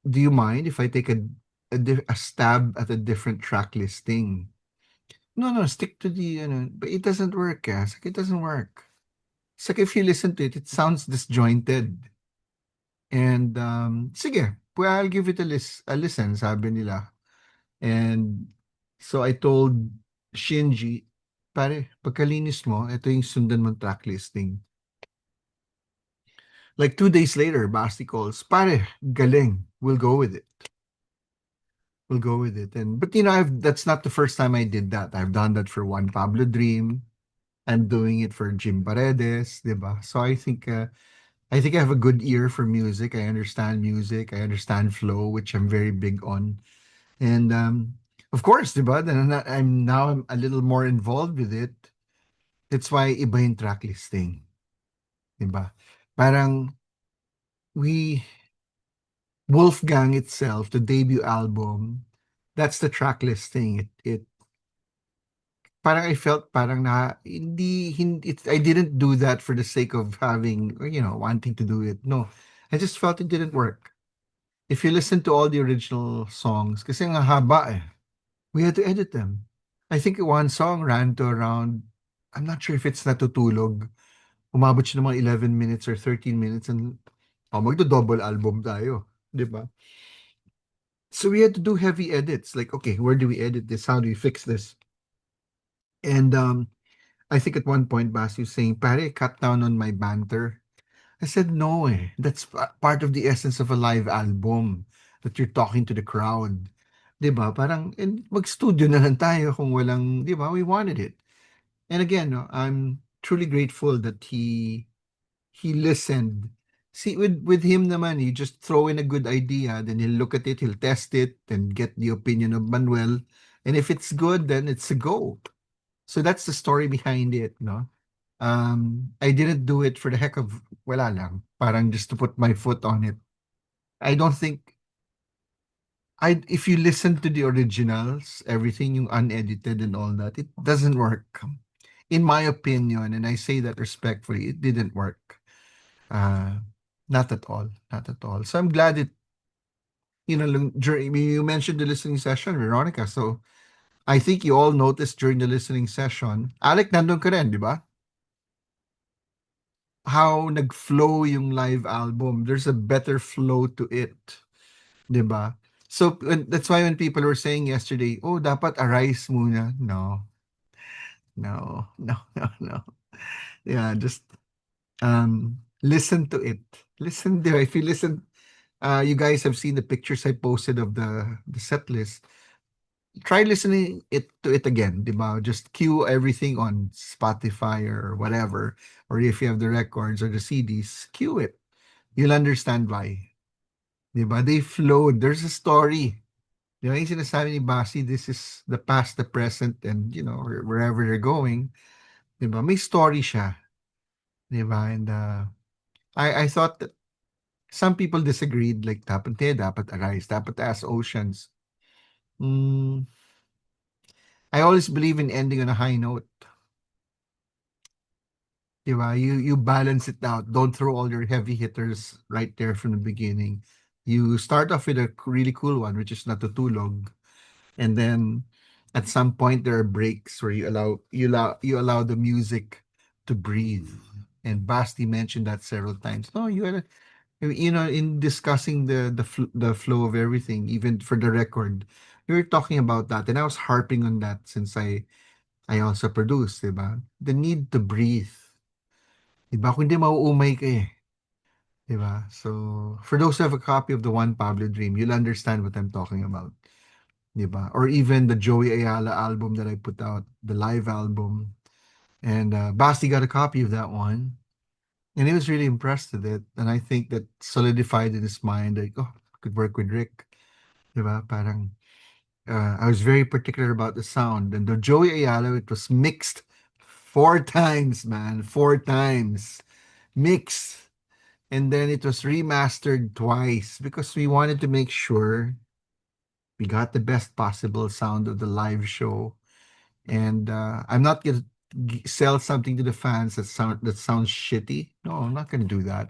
do you mind if I take a stab at a different track listing? No, no, stick to but it doesn't work, eh. It's like, it doesn't work. It's like if you listen to it, it sounds disjointed. And sige, well, I'll give it a listen, sabi nila. And so I told Shinji, pare, pagkalinis mo, ito yung sundan mong track listing. Like 2 days later, Basti calls, pare, galing, we'll go with it. We'll go with it. And but that's not the first time I did that. I've done that for Juan Pablo Dream. I'm doing it for Jim Paredes, 'di ba? So I think I have a good ear for music. I understand music. I understand flow, which I'm very big on. And of course, 'di ba? Then I'm a little more involved with it. That's why iba yung track listing. 'Di ba? Parang we Wolfgang itself, the debut album, that's the track listing. It parang I felt parang na hindi I didn't do that for the sake of having, wanting to do it. No. I just felt it didn't work. If you listen to all the original songs, kasi nga haba eh, we had to edit them. I think one song ran to around, I'm not sure if it's Natutulog. Umabot siya ng mga 11 minutes or 13 minutes and magdo-double album tayo, 'di ba? So we had to do heavy edits. Like, okay, where do we edit this? How do we fix this? And I think at one point, Bas, was saying, pare, cut down on my banter. I said, no eh. That's part of the essence of a live album, that you're talking to the crowd. 'Di ba? Parang, mag-studio na lang tayo kung walang, 'di ba? We wanted it. And again, no, I'm truly grateful that he listened. See, with him naman, you just throw in a good idea, then he'll look at it, he'll test it, and get the opinion of Manuel. And if it's good, then it's a go. So that's the story behind it, no? I didn't do it for the heck of wala lang, parang just to put my foot on it. I don't think if you listen to the originals, everything yung unedited and all that, it doesn't work. In my opinion, and I say that respectfully, it didn't work. Not at all, not at all. So I'm glad during you mentioned the listening session, Veronica. So I think you all noticed during the listening session, Alec, nandun ka rin, di ba? How nag-flow yung live album. There's a better flow to it. 'Di ba? So that's why when people were saying yesterday, oh, dapat Arise muna. No. No. No, no, no. Yeah, just listen to it. Listen there. If you listen, you guys have seen the pictures I posted of the set list. Try listening to it again, 'di ba? Just cue everything on Spotify or whatever, or if you have the records or the CDs, cue it. You'll understand why. 'Di ba? They flowed. There's a story. 'Di ba? Yung sinasabi ni Basi, this is the past, the present, and wherever they're going. 'Di ba? May story siya. 'Di ba? And I thought that some people disagreed, like dapat Arise, dapat As Oceans. I always believe in ending on a high note. 'Di ba? You balance it out. Don't throw all your heavy hitters right there from the beginning. You start off with a really cool one, which is Natutulog. And then at some point there are breaks where you allow the music to breathe. And Basti mentioned that several times. No, in discussing the flow of everything, even for the record, we were talking about that, and I was harping on that since I also produce, diba? The need to breathe. Diba? Kung hindi mauumay ka eh. Diba? So, for those who have a copy of the One Pablo Dream, you'll understand what I'm talking about. Diba? Or even the Joey Ayala album that I put out, the live album. And Basti got a copy of that one. And he was really impressed with it. And I think that solidified in his mind, like, oh, I could work with Rick. Diba? Parang, I was very particular about the sound. And the Joey Ayala, it was mixed 4 times, man. 4 times. Mixed. And then it was remastered twice because we wanted to make sure We got the best possible sound of the live show. And I'm not gonna sell something to the fans that sounds shitty. No, I'm not gonna do that.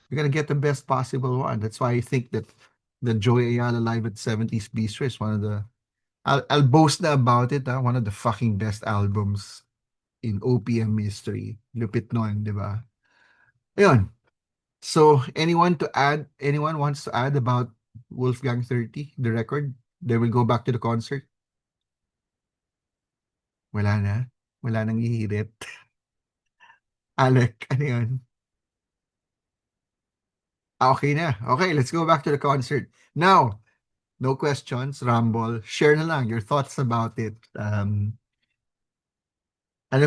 We're gonna get the best possible one. That's why I think that the Joey Ayala live at 70s Bistro is one of the I'll boast na about it, one of the fucking best albums in OPM history. Lupit nun, di ba? Ayun. So, anyone wants to add about Wolfgang 30, the record? Then we go back to the concert. Wala na. Wala nang hihirit. Alec, ano yun? Okay na. Okay, let's go back to the concert. Now, no questions, Rumble. Share na lang your thoughts about it. Ano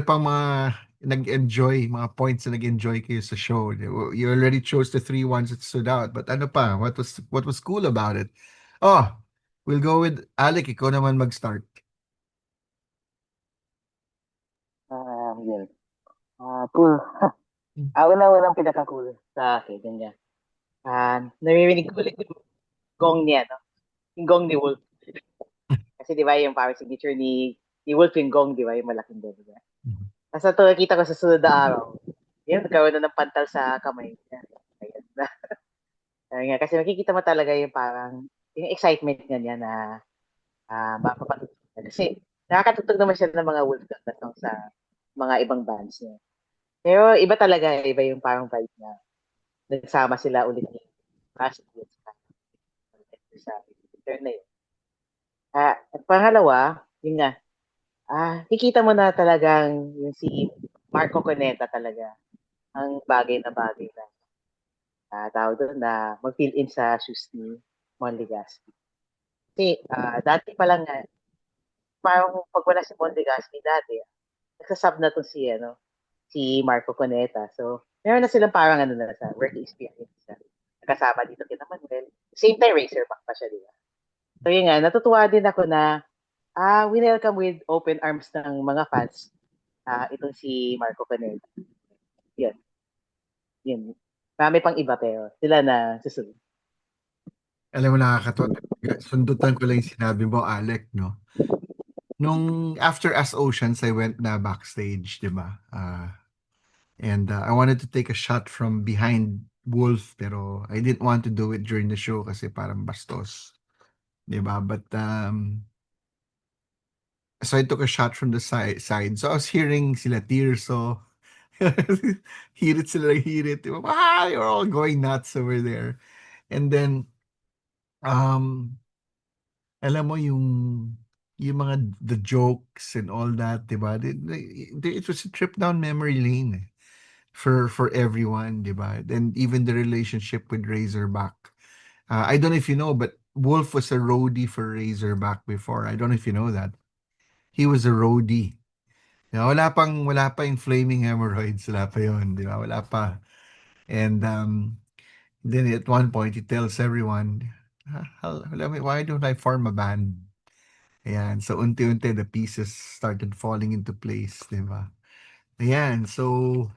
pang mga nag-enjoy, mga points na nag-enjoy kayo sa show? You already chose the three ones that stood out, but ano pa? What was cool about it? Oh, we'll go with Alec. Ikaw naman mag-start. Yun. Cool. Una-unang pinaka-cool sa akin, ganyan. Naririnig ko ulit yung gong niya, no? Yung gong ni Wolf. Kasi di ba yung parang signature ni Wolf yung gong, di ba? Yung malaking gong. Diba? Tapos ito nakita ko sa sunod na araw, yun, nagkaroon na ng pantal sa kamay niya. Ayun na. Ayun nga, kasi makikita mo talaga yung parang, yung excitement niya na mapapatutog. Kasi nakakatutog naman siya ng mga Wolfgang na song sa mga ibang bands niya. Pero iba talaga, iba yung parang vibe niya. Nagsama sila ulit ni Ashley sa return na yun. At pangalawa, yun nga, kikita mo na talagang yung si Marco Cuneta talaga ang bagay na tawag doon na mag-fill in sa shoes ni Mon Legaspi. Kasi dati pa lang nga, parang pag wala si Mon Legaspi dati, nagsasub na to si Marco Cuneta. So, meron na silang parang sa work experience. Nakasama dito kina Manuel. Same time, Razorback pa siya, di ba? So, yun nga, natutuwa din ako na we welcome with open arms ng mga fans itong si Marco Cuneta. Yun. Yun. Marami pang iba pero sila na susunod. Alam mo, nakakatawa. Sundutan ko lang yung sinabi mo, Alec, no? Nung after As Oceans, I went na backstage, di ba? And I wanted to take a shot from behind Wolf, pero I didn't want to do it during the show kasi parang bastos. Di ba? But, so I took a shot from the side. So I was hearing sila Tirso. Hirit sila ng hirit. Di ba? You're all going nuts over there. And then, alam mo yung mga the jokes and all that, diba? It was a trip down memory lane for everyone, diba? And even the relationship with Razorback. I don't know if you know, but Wolf was a roadie for Razorback before. I don't know if you know that. He was a roadie. Wala pa yung flaming hemorrhoids, wala pa yun, di ba? Wala pa. And then at one point, he tells everyone, why don't I form a band? Ayan, so unti-unti the pieces started falling into place, di ba? Ayan, so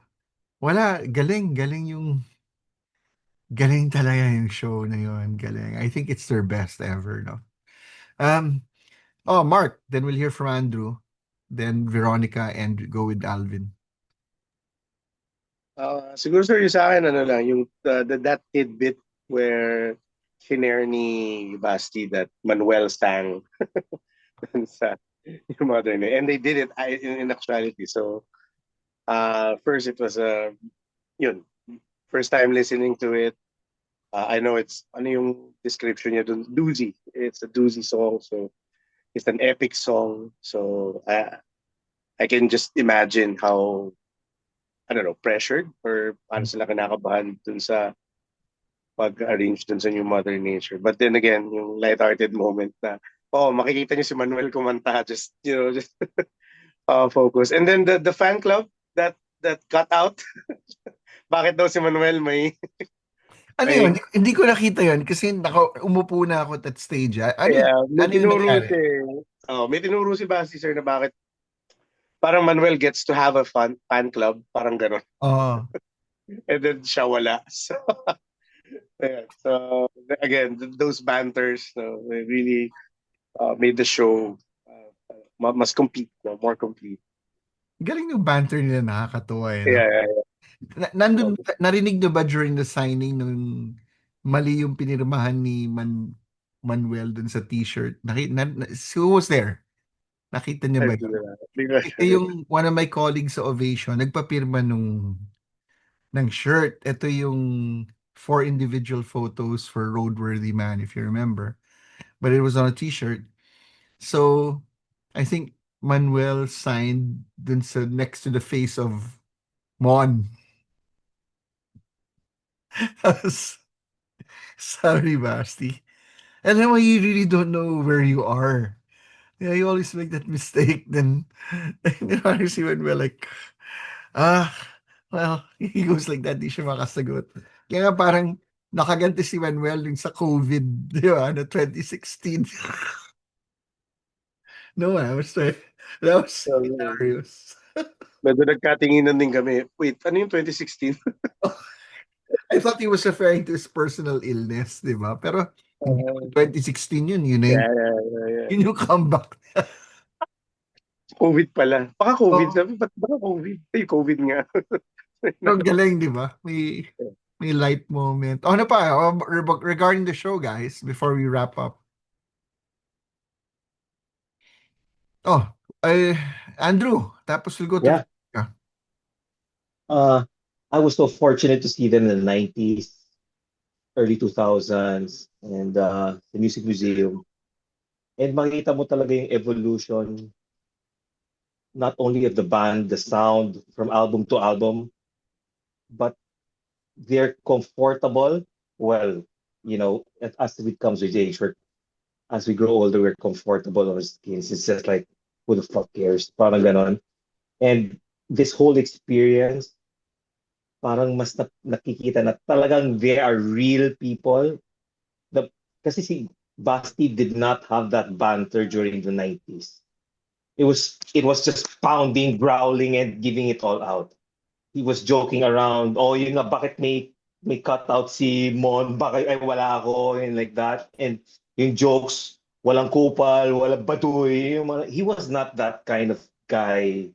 galing talaga yung show na yun, galing. I think it's their best ever, no? Um, Mark, then we'll hear from Andrew, then Veronica, and go with Alvin. Siguro sir, yung sa akin, yung that tidbit where shinare ni Basti that Manuel sang sa yung mother niya. And they did it in actuality. So, first it was yun, first time listening to it. I know it's, ano yung description niya dun, doozy. It's a doozy song. So, it's an epic song. So, I can just imagine how, I don't know, pressured or paano sila kinakabahan dun sa pag-arrange dun sa New Mother Nature. But then again, yung light-hearted moment na, makikita niyo si Manuel kumanta, just focus. And then the fan club that got out. Bakit daw si Manuel may Ano yun? Hindi ko nakita yun kasi umupo na ako at that stage. Ano may yun tinuro nangyari? may tinuro si Basti sir na bakit parang Manuel gets to have a fan club, parang gano'n. Oh. And then siya wala. So, yeah. So again, those banters, really made the show mas complete, no? More complete. Galing yung banter nila, nakakatuwa eh, no? Yeah, yeah, yeah. Nandun, narinig nyo ba during the signing nung mali yung pinirmahan ni Manuel dun sa t-shirt? Who was there? Nakita niyo ba yun? Di ba? Ito yung one of my colleagues sa Ovation, nagpapirma ng shirt. Ito yung 4 individual photos for Roadworthy Man, if you remember. But it was on a t-shirt. So, I think Manuel signed dun sa next to the face of Mon. Sorry, Basti. And then when you really don't know where you are. Yeah, you always make that mistake. Then, you know, see when we're like, ah, well, he goes like that, di siya makasagot. Kaya nga parang nakaganti si Manuel yung sa COVID, di ba, na 2016. No, I was that was hilarious. Medyo nagkatinginan din kami. Wait, ano yung 2016? I thought he was referring to his personal illness, di ba? Pero hindi naman 2016 yun, yun na Yeah, yeah, yeah, yeah. yun yung comeback. COVID pala. Baka COVID. Oo. Sabi, ba't baka COVID? Ay, COVID nga. Pero ang galing, di ba? May light moment. Ano pa, regarding the show, guys, before we wrap up. Oh, Andrew, tapos we'll go to Yeah. I was so fortunate to see them in the 90s, early 2000s, and the Music Museum. And makita mo talaga yung evolution, not only of the band, the sound from album to album, but they're comfortable. Well, as it comes with age, as we grow older, we're comfortable on our skins. It's just like, who the fuck cares? Parang ganon. And this whole experience, parang mas nakikita na talagang they are real people. Kasi si Basti did not have that banter during the 90s. It was just pounding, growling, and giving it all out. He was joking around. Oh, yun nga, bakit may cutout si Mon? Bakit ay wala ako? And like that. And yung jokes, walang kupal, walang baduy. He was not that kind of guy,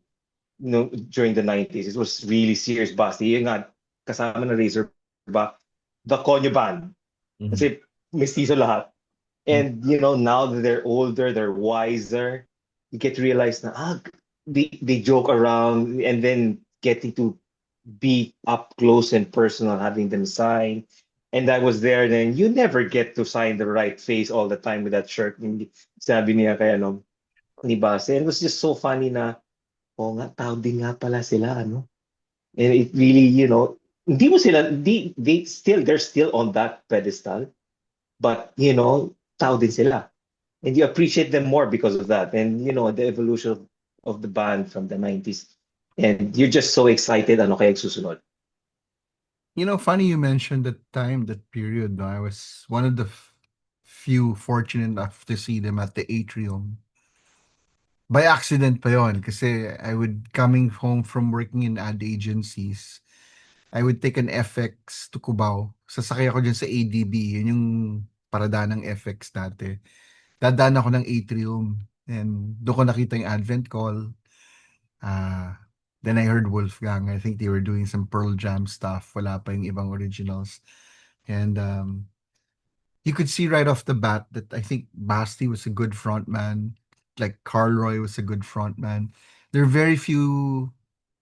during the 90s. It was really serious Basti. Yung nga, kasama na Razorback, the Konyo Band. Kasi mestizo lahat. And, now that they're older, they're wiser, you get to realize na, they joke around, and then getting to be up close and personal, having them sign. And I was there, then you never get to sign the right face all the time with that shirt. Sabi niya kay ni Base. And it was just so funny na, oh nga, tao din nga pala sila, ano? And it really, hindi mo sila, they're still on that pedestal. But, tao din sila. And you appreciate them more because of that. And, the evolution of the band from the 90s. And you're just so excited, ano kaya susunod. Funny you mentioned that time, that period. No? I was one of the few fortunate enough to see them at the Atrium. By accident pa yon, kasi I would, coming home from working in ad agencies, I would take an FX to Cubao. Sasakay ako dyan sa ADB. Yun yung parada ng FX dati. Dadaan ako ng Atrium. And doon ko nakita yung Advent Call. Then I heard Wolfgang. I think they were doing some Pearl Jam stuff. Wala pa yung ibang originals. And you could see right off the bat that I think Basti was a good frontman. Like Carl Roy was a good frontman. There are very few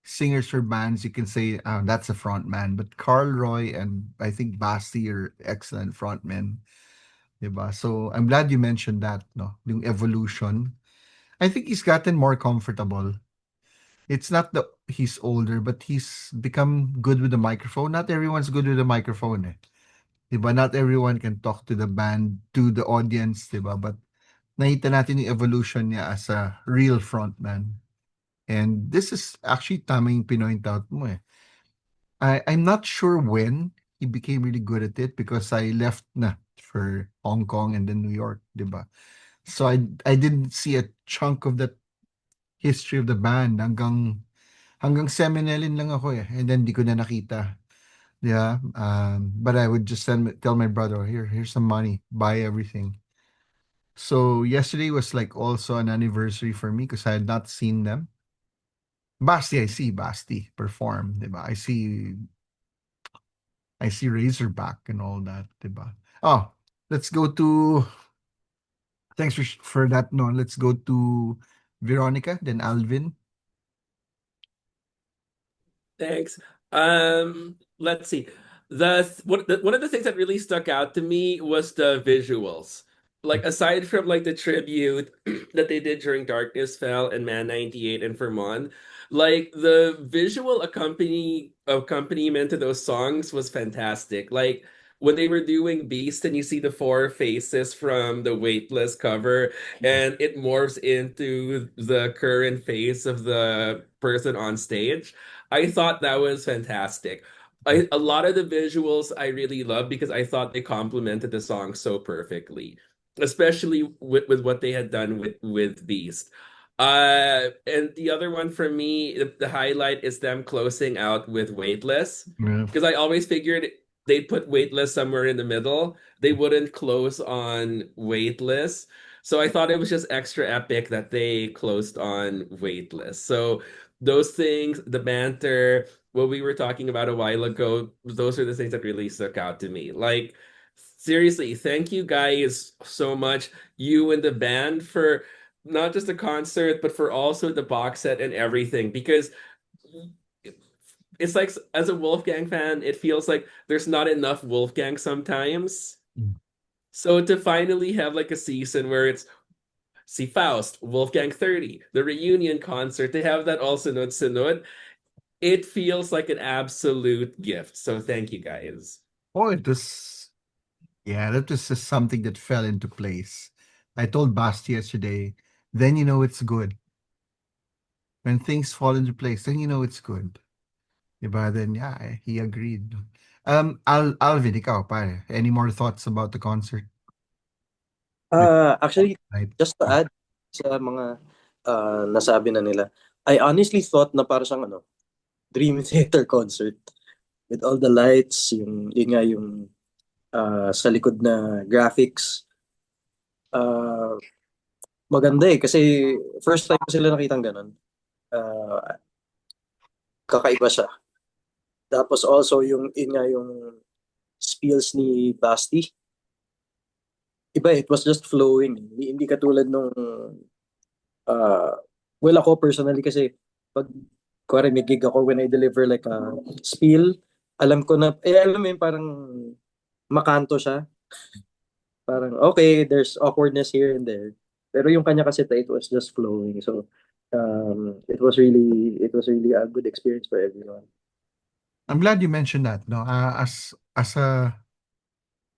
singers or bands you can say, that's a frontman. But Carl Roy and I think Basti are excellent frontmen. Diba? So I'm glad you mentioned that, no? Yung evolution. I think he's gotten more comfortable. It's not that he's older, but he's become good with the microphone. Not everyone's good with the microphone, eh. Diba? Not everyone can talk to the band, to the audience, diba? But nakita natin yung evolution niya as a real frontman. And this is actually tama yung pinoint out mo, eh. I'm not sure when he became really good at it because I left na for Hong Kong and then New York, diba? So I didn't see a chunk of that history of the band hanggang Seminelin lang ako, eh, and then di ko na nakita. Yeah, but I would just tell my brother, here's some money, buy everything. So yesterday was like also an anniversary for me because I had not seen them. Basti, I see Basti perform, diba? I see Razorback and all that, diba? Oh, let's go to thanks for that. No, let's go to Veronica, then Alvin. Thanks. Let's see. One of the things that really stuck out to me was the visuals. Like aside from like the tribute that they did during Darkness Fell and Man 98 and Vermont, like the visual accompaniment to those songs was fantastic. Like when they were doing Beast and you see the four faces from the Weightless cover and it morphs into the current face of the person on stage. I thought that was fantastic. A lot of the visuals I really love because I thought they complemented the song so perfectly, especially with what they had done with Beast. And the other one for me, the highlight is them closing out with Weightless Yeah. because I always figured they'd put Weightless somewhere in the middle. They wouldn't close on Weightless. So I thought it was just extra epic that they closed on Weightless. So those things, the banter, what we were talking about a while ago, those are the things that really stuck out to me. Like, seriously, thank you guys so much, you and the band, for not just the concert, but for also the box set and everything. Because it's like, as a Wolfgang fan, it feels like there's not enough Wolfgang sometimes. Mm. So to finally have like a season where it's see Faust, Wolfgang 30, the reunion concert, to have that all sunod-sunod, it feels like an absolute gift. So thank you guys. Oh, yeah, that was just something that fell into place. I told Basti yesterday, then you know it's good. When things fall into place, then you know it's good. Diba? Then yeah, he agreed. Alvin, ikaw, pare. Any more thoughts about the concert? Actually, Right. just to add sa mga nasabi na nila, I honestly thought na para siyang Dream Theater concert with all the lights, yun nga yung sa likod na graphics. Uh, Maganda kasi first time ko sila nakitang ganun. Kakaiba siya. Tapos also yun nga yung spills ni Basti. Iba, it was just flowing. Hindi katulad nung well, ako personally kasi pag kuwari may gig ako, when I deliver like a spiel, alam ko na, alam mo yun, parang makanto siya. Parang, okay, there's awkwardness here and there. Pero yung kanya kasi, it was just flowing. So, it was really a good experience for everyone. I'm glad you mentioned that. No, as a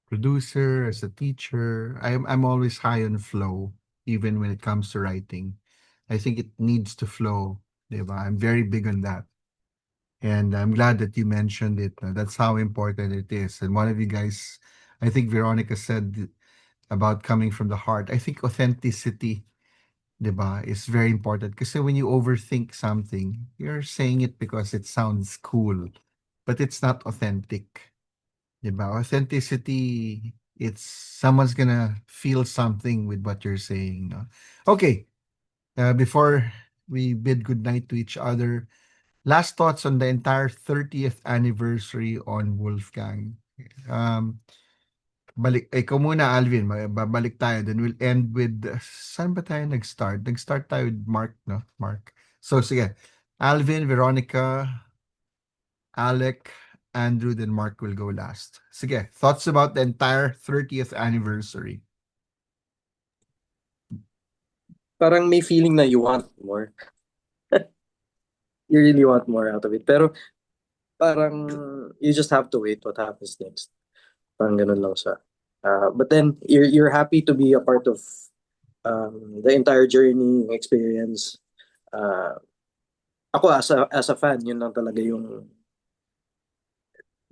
producer, as a teacher, I'm always high on flow, even when it comes to writing. I think it needs to flow, diba? I'm very big on that. And I'm glad that you mentioned it. That's how important it is. And one of you guys, I think Veronica said about coming from the heart. I think authenticity, diba, is very important. Because when you overthink something, you're saying it because it sounds cool, but it's not authentic. Diba? Authenticity, it's someone's gonna feel something with what you're saying. No? Okay, before we bid goodnight to each other, last thoughts on the entire 30th anniversary on Wolfgang. Um, ikaw muna, Alvin, babalik tayo. Then we'll end with, saan ba tayo nag-start? Nag-start tayo with Mark, no? Mark. So, sige. Alvin, Veronica, Alec, Andrew, then Mark will go last. Sige, thoughts about the entire 30th anniversary. Parang may feeling na you want more. You really want more out of it. Pero parang you just have to wait what happens next. Parang ganun lang siya. But then you're happy to be a part of the entire journey experience. Ako as a fan, yun lang talaga yung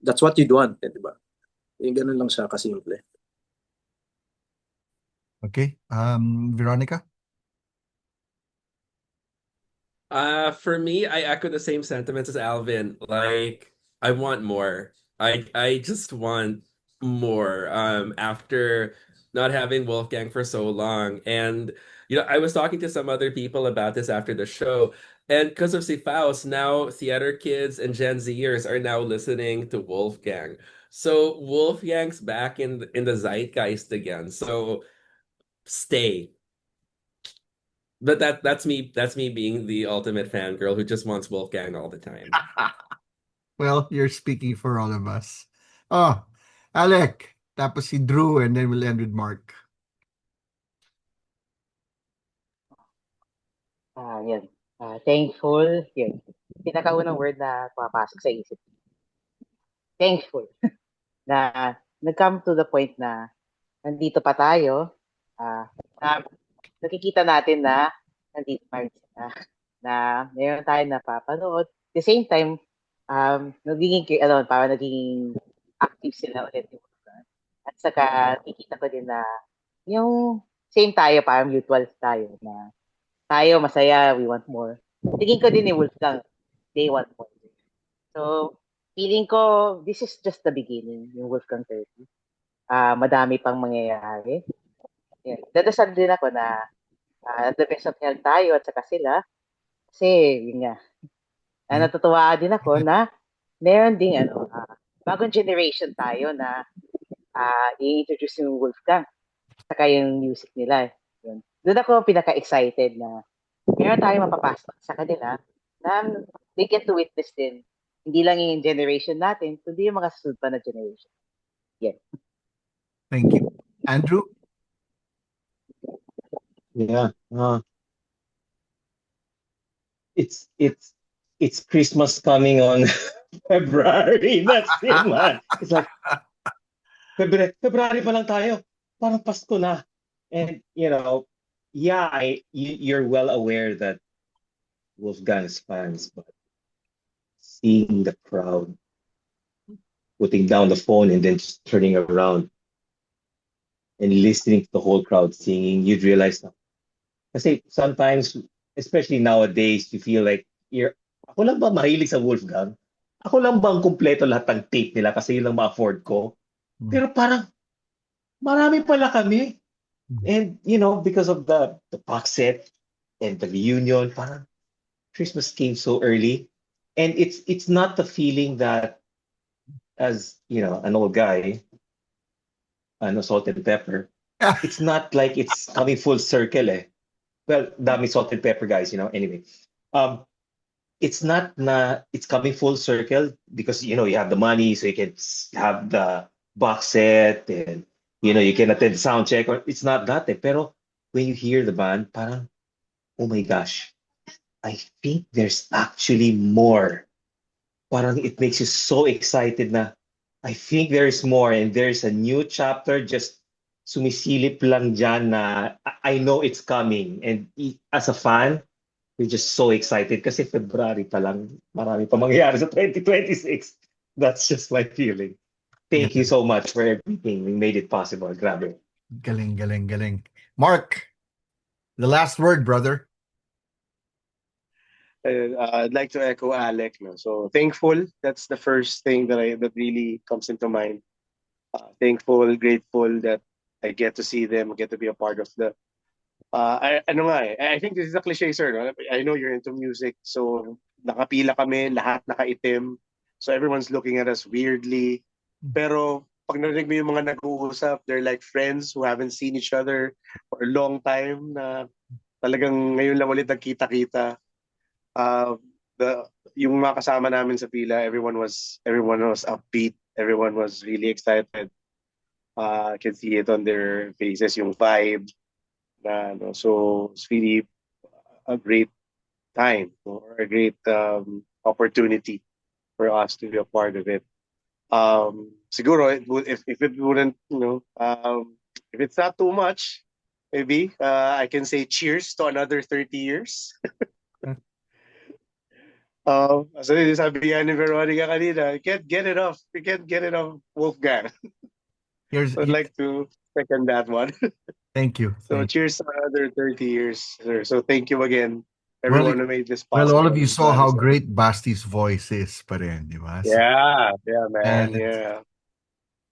that's what you'd want, di ba? Yung ganun lang siya kasimple. Okay, Veronica? For me, I echo the same sentiments as Alvin. Like, I want more. I just want more. After not having Wolfgang for so long. And I was talking to some other people about this after the show. And because of Si Faust, now theater kids and Gen Zers are now listening to Wolfgang. So Wolfgang's back in the zeitgeist again. So stay. But that's me being the ultimate fangirl who just wants Wolfgang all the time. Well, you're speaking for all of us. Oh, Alec, tapos si Drew, and then we'll end with Mark. Yun. Thankful, yun. Pinakaunang word na pumapasok sa isip. Thankful na nag-come to the point na nandito pa tayo, na nakikita natin na nandito pa rin sila, na meron tayong napapanood. At the same time, parang nagiging active sila ulit. At saka, nakikita ko din na yung same tayo, parang mutual tayo, na tayo masaya, we want more. Tingin ko din ni Wolfgang, they want more. So, feeling ko, this is just the beginning, yung Wolfgang 30. Madami pang mangyayari. Yeah. Dadasal din ako na the best of health tayo at saka sila. Kasi, yun nga, natutuwa din ako na meron ding bagong generation tayo na i-introduce yung Wolfgang saka yung music nila. Yun. Doon ako pinaka-excited na meron tayong mapapasok sa kanila na they get to witness din. Hindi lang yung generation natin, kundi yung mga susunod pa na generation. Yeah. Thank you. Andrew? Yeah. It's Christmas coming on February. That's it, man. It's like February pa lang tayo. Parang Pasko na. And you're well aware that Wolfgang's fans, but seeing the crowd putting down the phone and then just turning around and listening to the whole crowd singing, you'd realize na. Kasi sometimes, especially nowadays, you feel like, ako lang ba mahilig sa Wolfgang? Ako lang ba ang kumpleto lahat ng tape nila kasi yun lang ma-afford ko? Pero parang, marami pala kami. And, because of the box set and the reunion, parang Christmas came so early. And it's not the feeling that, as, an old guy, salt and pepper, it's not like it's coming full circle eh. Well, dami salt and pepper guys, anyway. It's not it's coming full circle because, you have the money so you can have the box set and, you can attend sound check. Or it's not that eh. Pero when you hear the band, parang, oh my gosh, I think there's actually more. Parang it makes you so excited na I think there's more and there's a new chapter just sumisilip lang dyan na I know it's coming. And as a fan, we're just so excited kasi February pa lang, marami pa mangyayari sa 2026. That's just my feeling. Thank you so much for everything. We made it possible. Grabe. Galing, galing, galing. Mark, the last word, brother. I'd like to echo Alec. No? So thankful. That's the first thing that really comes into mind. Thankful, grateful that I get to see them, get to be a part of the. I think this is a cliche, sir. No? I know you're into music, so nakapila kami, lahat nakaitim. So everyone's looking at us weirdly. Pero pag narinig mo yung mga nag-uusap, they're like friends who haven't seen each other for a long time na talagang ngayon lang ulit nagkita-kita. Yung mga kasama namin sa pila, everyone was upbeat, everyone was really excited. I can see it on their faces, yung vibe. So it's really a great time or a great opportunity for us to be a part of it. Siguro if it wouldn't, if it's not too much, maybe I can say cheers to another 30 years. Sabi ni Veronica kanina, we can't get it off Wolfgang. I'd like to second that one. Thank you. So cheers to another 30 years, sir. So thank you again, everyone who made this possible. Well, all of you saw how great Basti's voice is pa rin, di ba? Yeah, man, And yeah.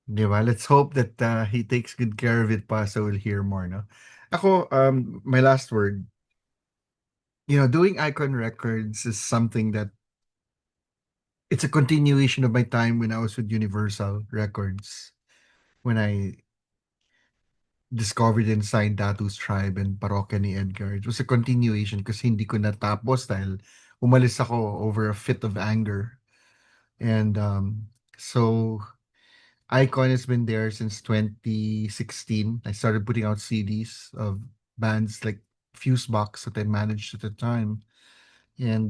Di ba? Let's hope that he takes good care of it pa, so we'll hear more, no? Ako, my last word, doing Icon Records is something that it's a continuation of my time when I was with Universal Records, when I discovered and signed Tattoo's Tribe and Parokya ni Edgar. It was a continuation kasi hindi ko natapos dahil umalis ako over a fit of anger. And so Icon has been there since 2016. I started putting out CDs of bands like Fusebox that I managed at the time. And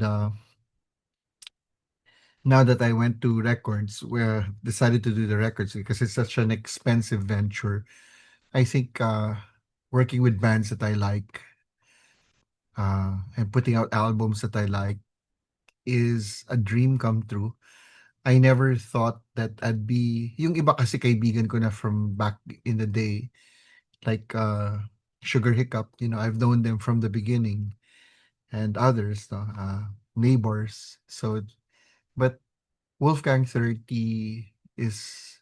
now that I went to records, where decided to do the records because it's such an expensive venture. I think working with bands that I like and putting out albums that I like is a dream come true. I never thought that I'd be yung iba kasi kaibigan ko na from back in the day, like Sugar Hiccup, I've known them from the beginning, and others, no, neighbors. So, but Wolfgang 30 is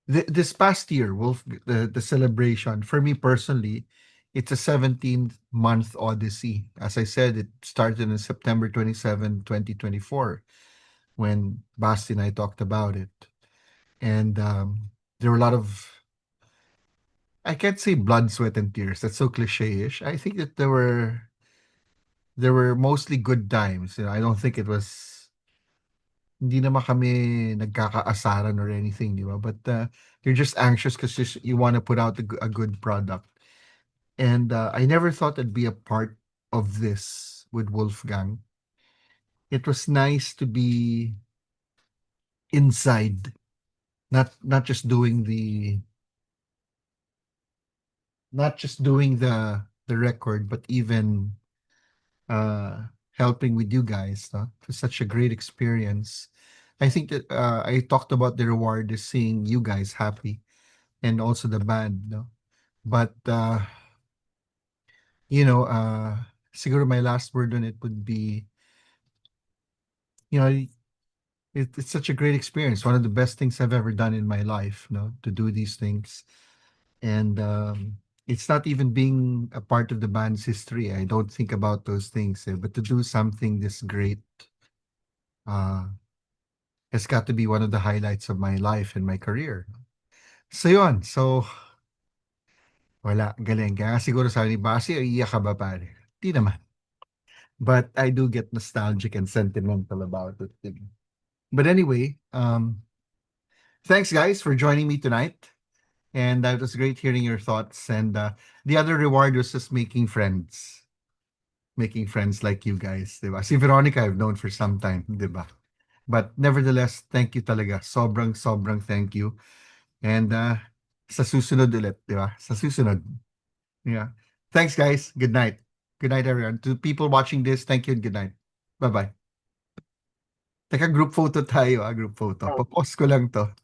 this past year, the celebration for me personally, it's a 17-month odyssey. As I said, it started on September 27, 2024, when Basti and I talked about it, and there were a lot of, I can't say blood, sweat, and tears. That's so cliche-ish. I think that there were mostly good times. I don't think it was, hindi naman kami nagkakaasaran or anything, di ba? But you're just anxious because you want to put out a good product. And I never thought I'd be a part of this with Wolfgang. It was nice to be inside, not just doing the record, but even helping with you guys. No? It was such a great experience. I think that I talked about the reward is seeing you guys happy and also the band. No? But, siguro my last word on it would be, it's such a great experience. One of the best things I've ever done in my life, to do these things. And it's not even being a part of the band's history. I don't think about those things, but to do something this great uh, has got to be one of the highlights of my life and my career. So yun, so wala, galing. Kaya nga siguro sabi ni Basi, iiyak ka ba pare? Di naman. But I do get nostalgic and sentimental about it. But anyway, thanks guys for joining me tonight. And it was great hearing your thoughts. And the other reward was just making friends. Making friends like you guys, di ba? Si Veronica I've known for some time, di ba? But nevertheless, thank you talaga. Sobrang, sobrang thank you. And sa susunod ulit, di ba? Sa susunod. Yeah. Thanks, guys. Good night. Good night, everyone. To people watching this, thank you and good night. Bye-bye. Teka, group photo tayo, group photo. Popost ko lang to.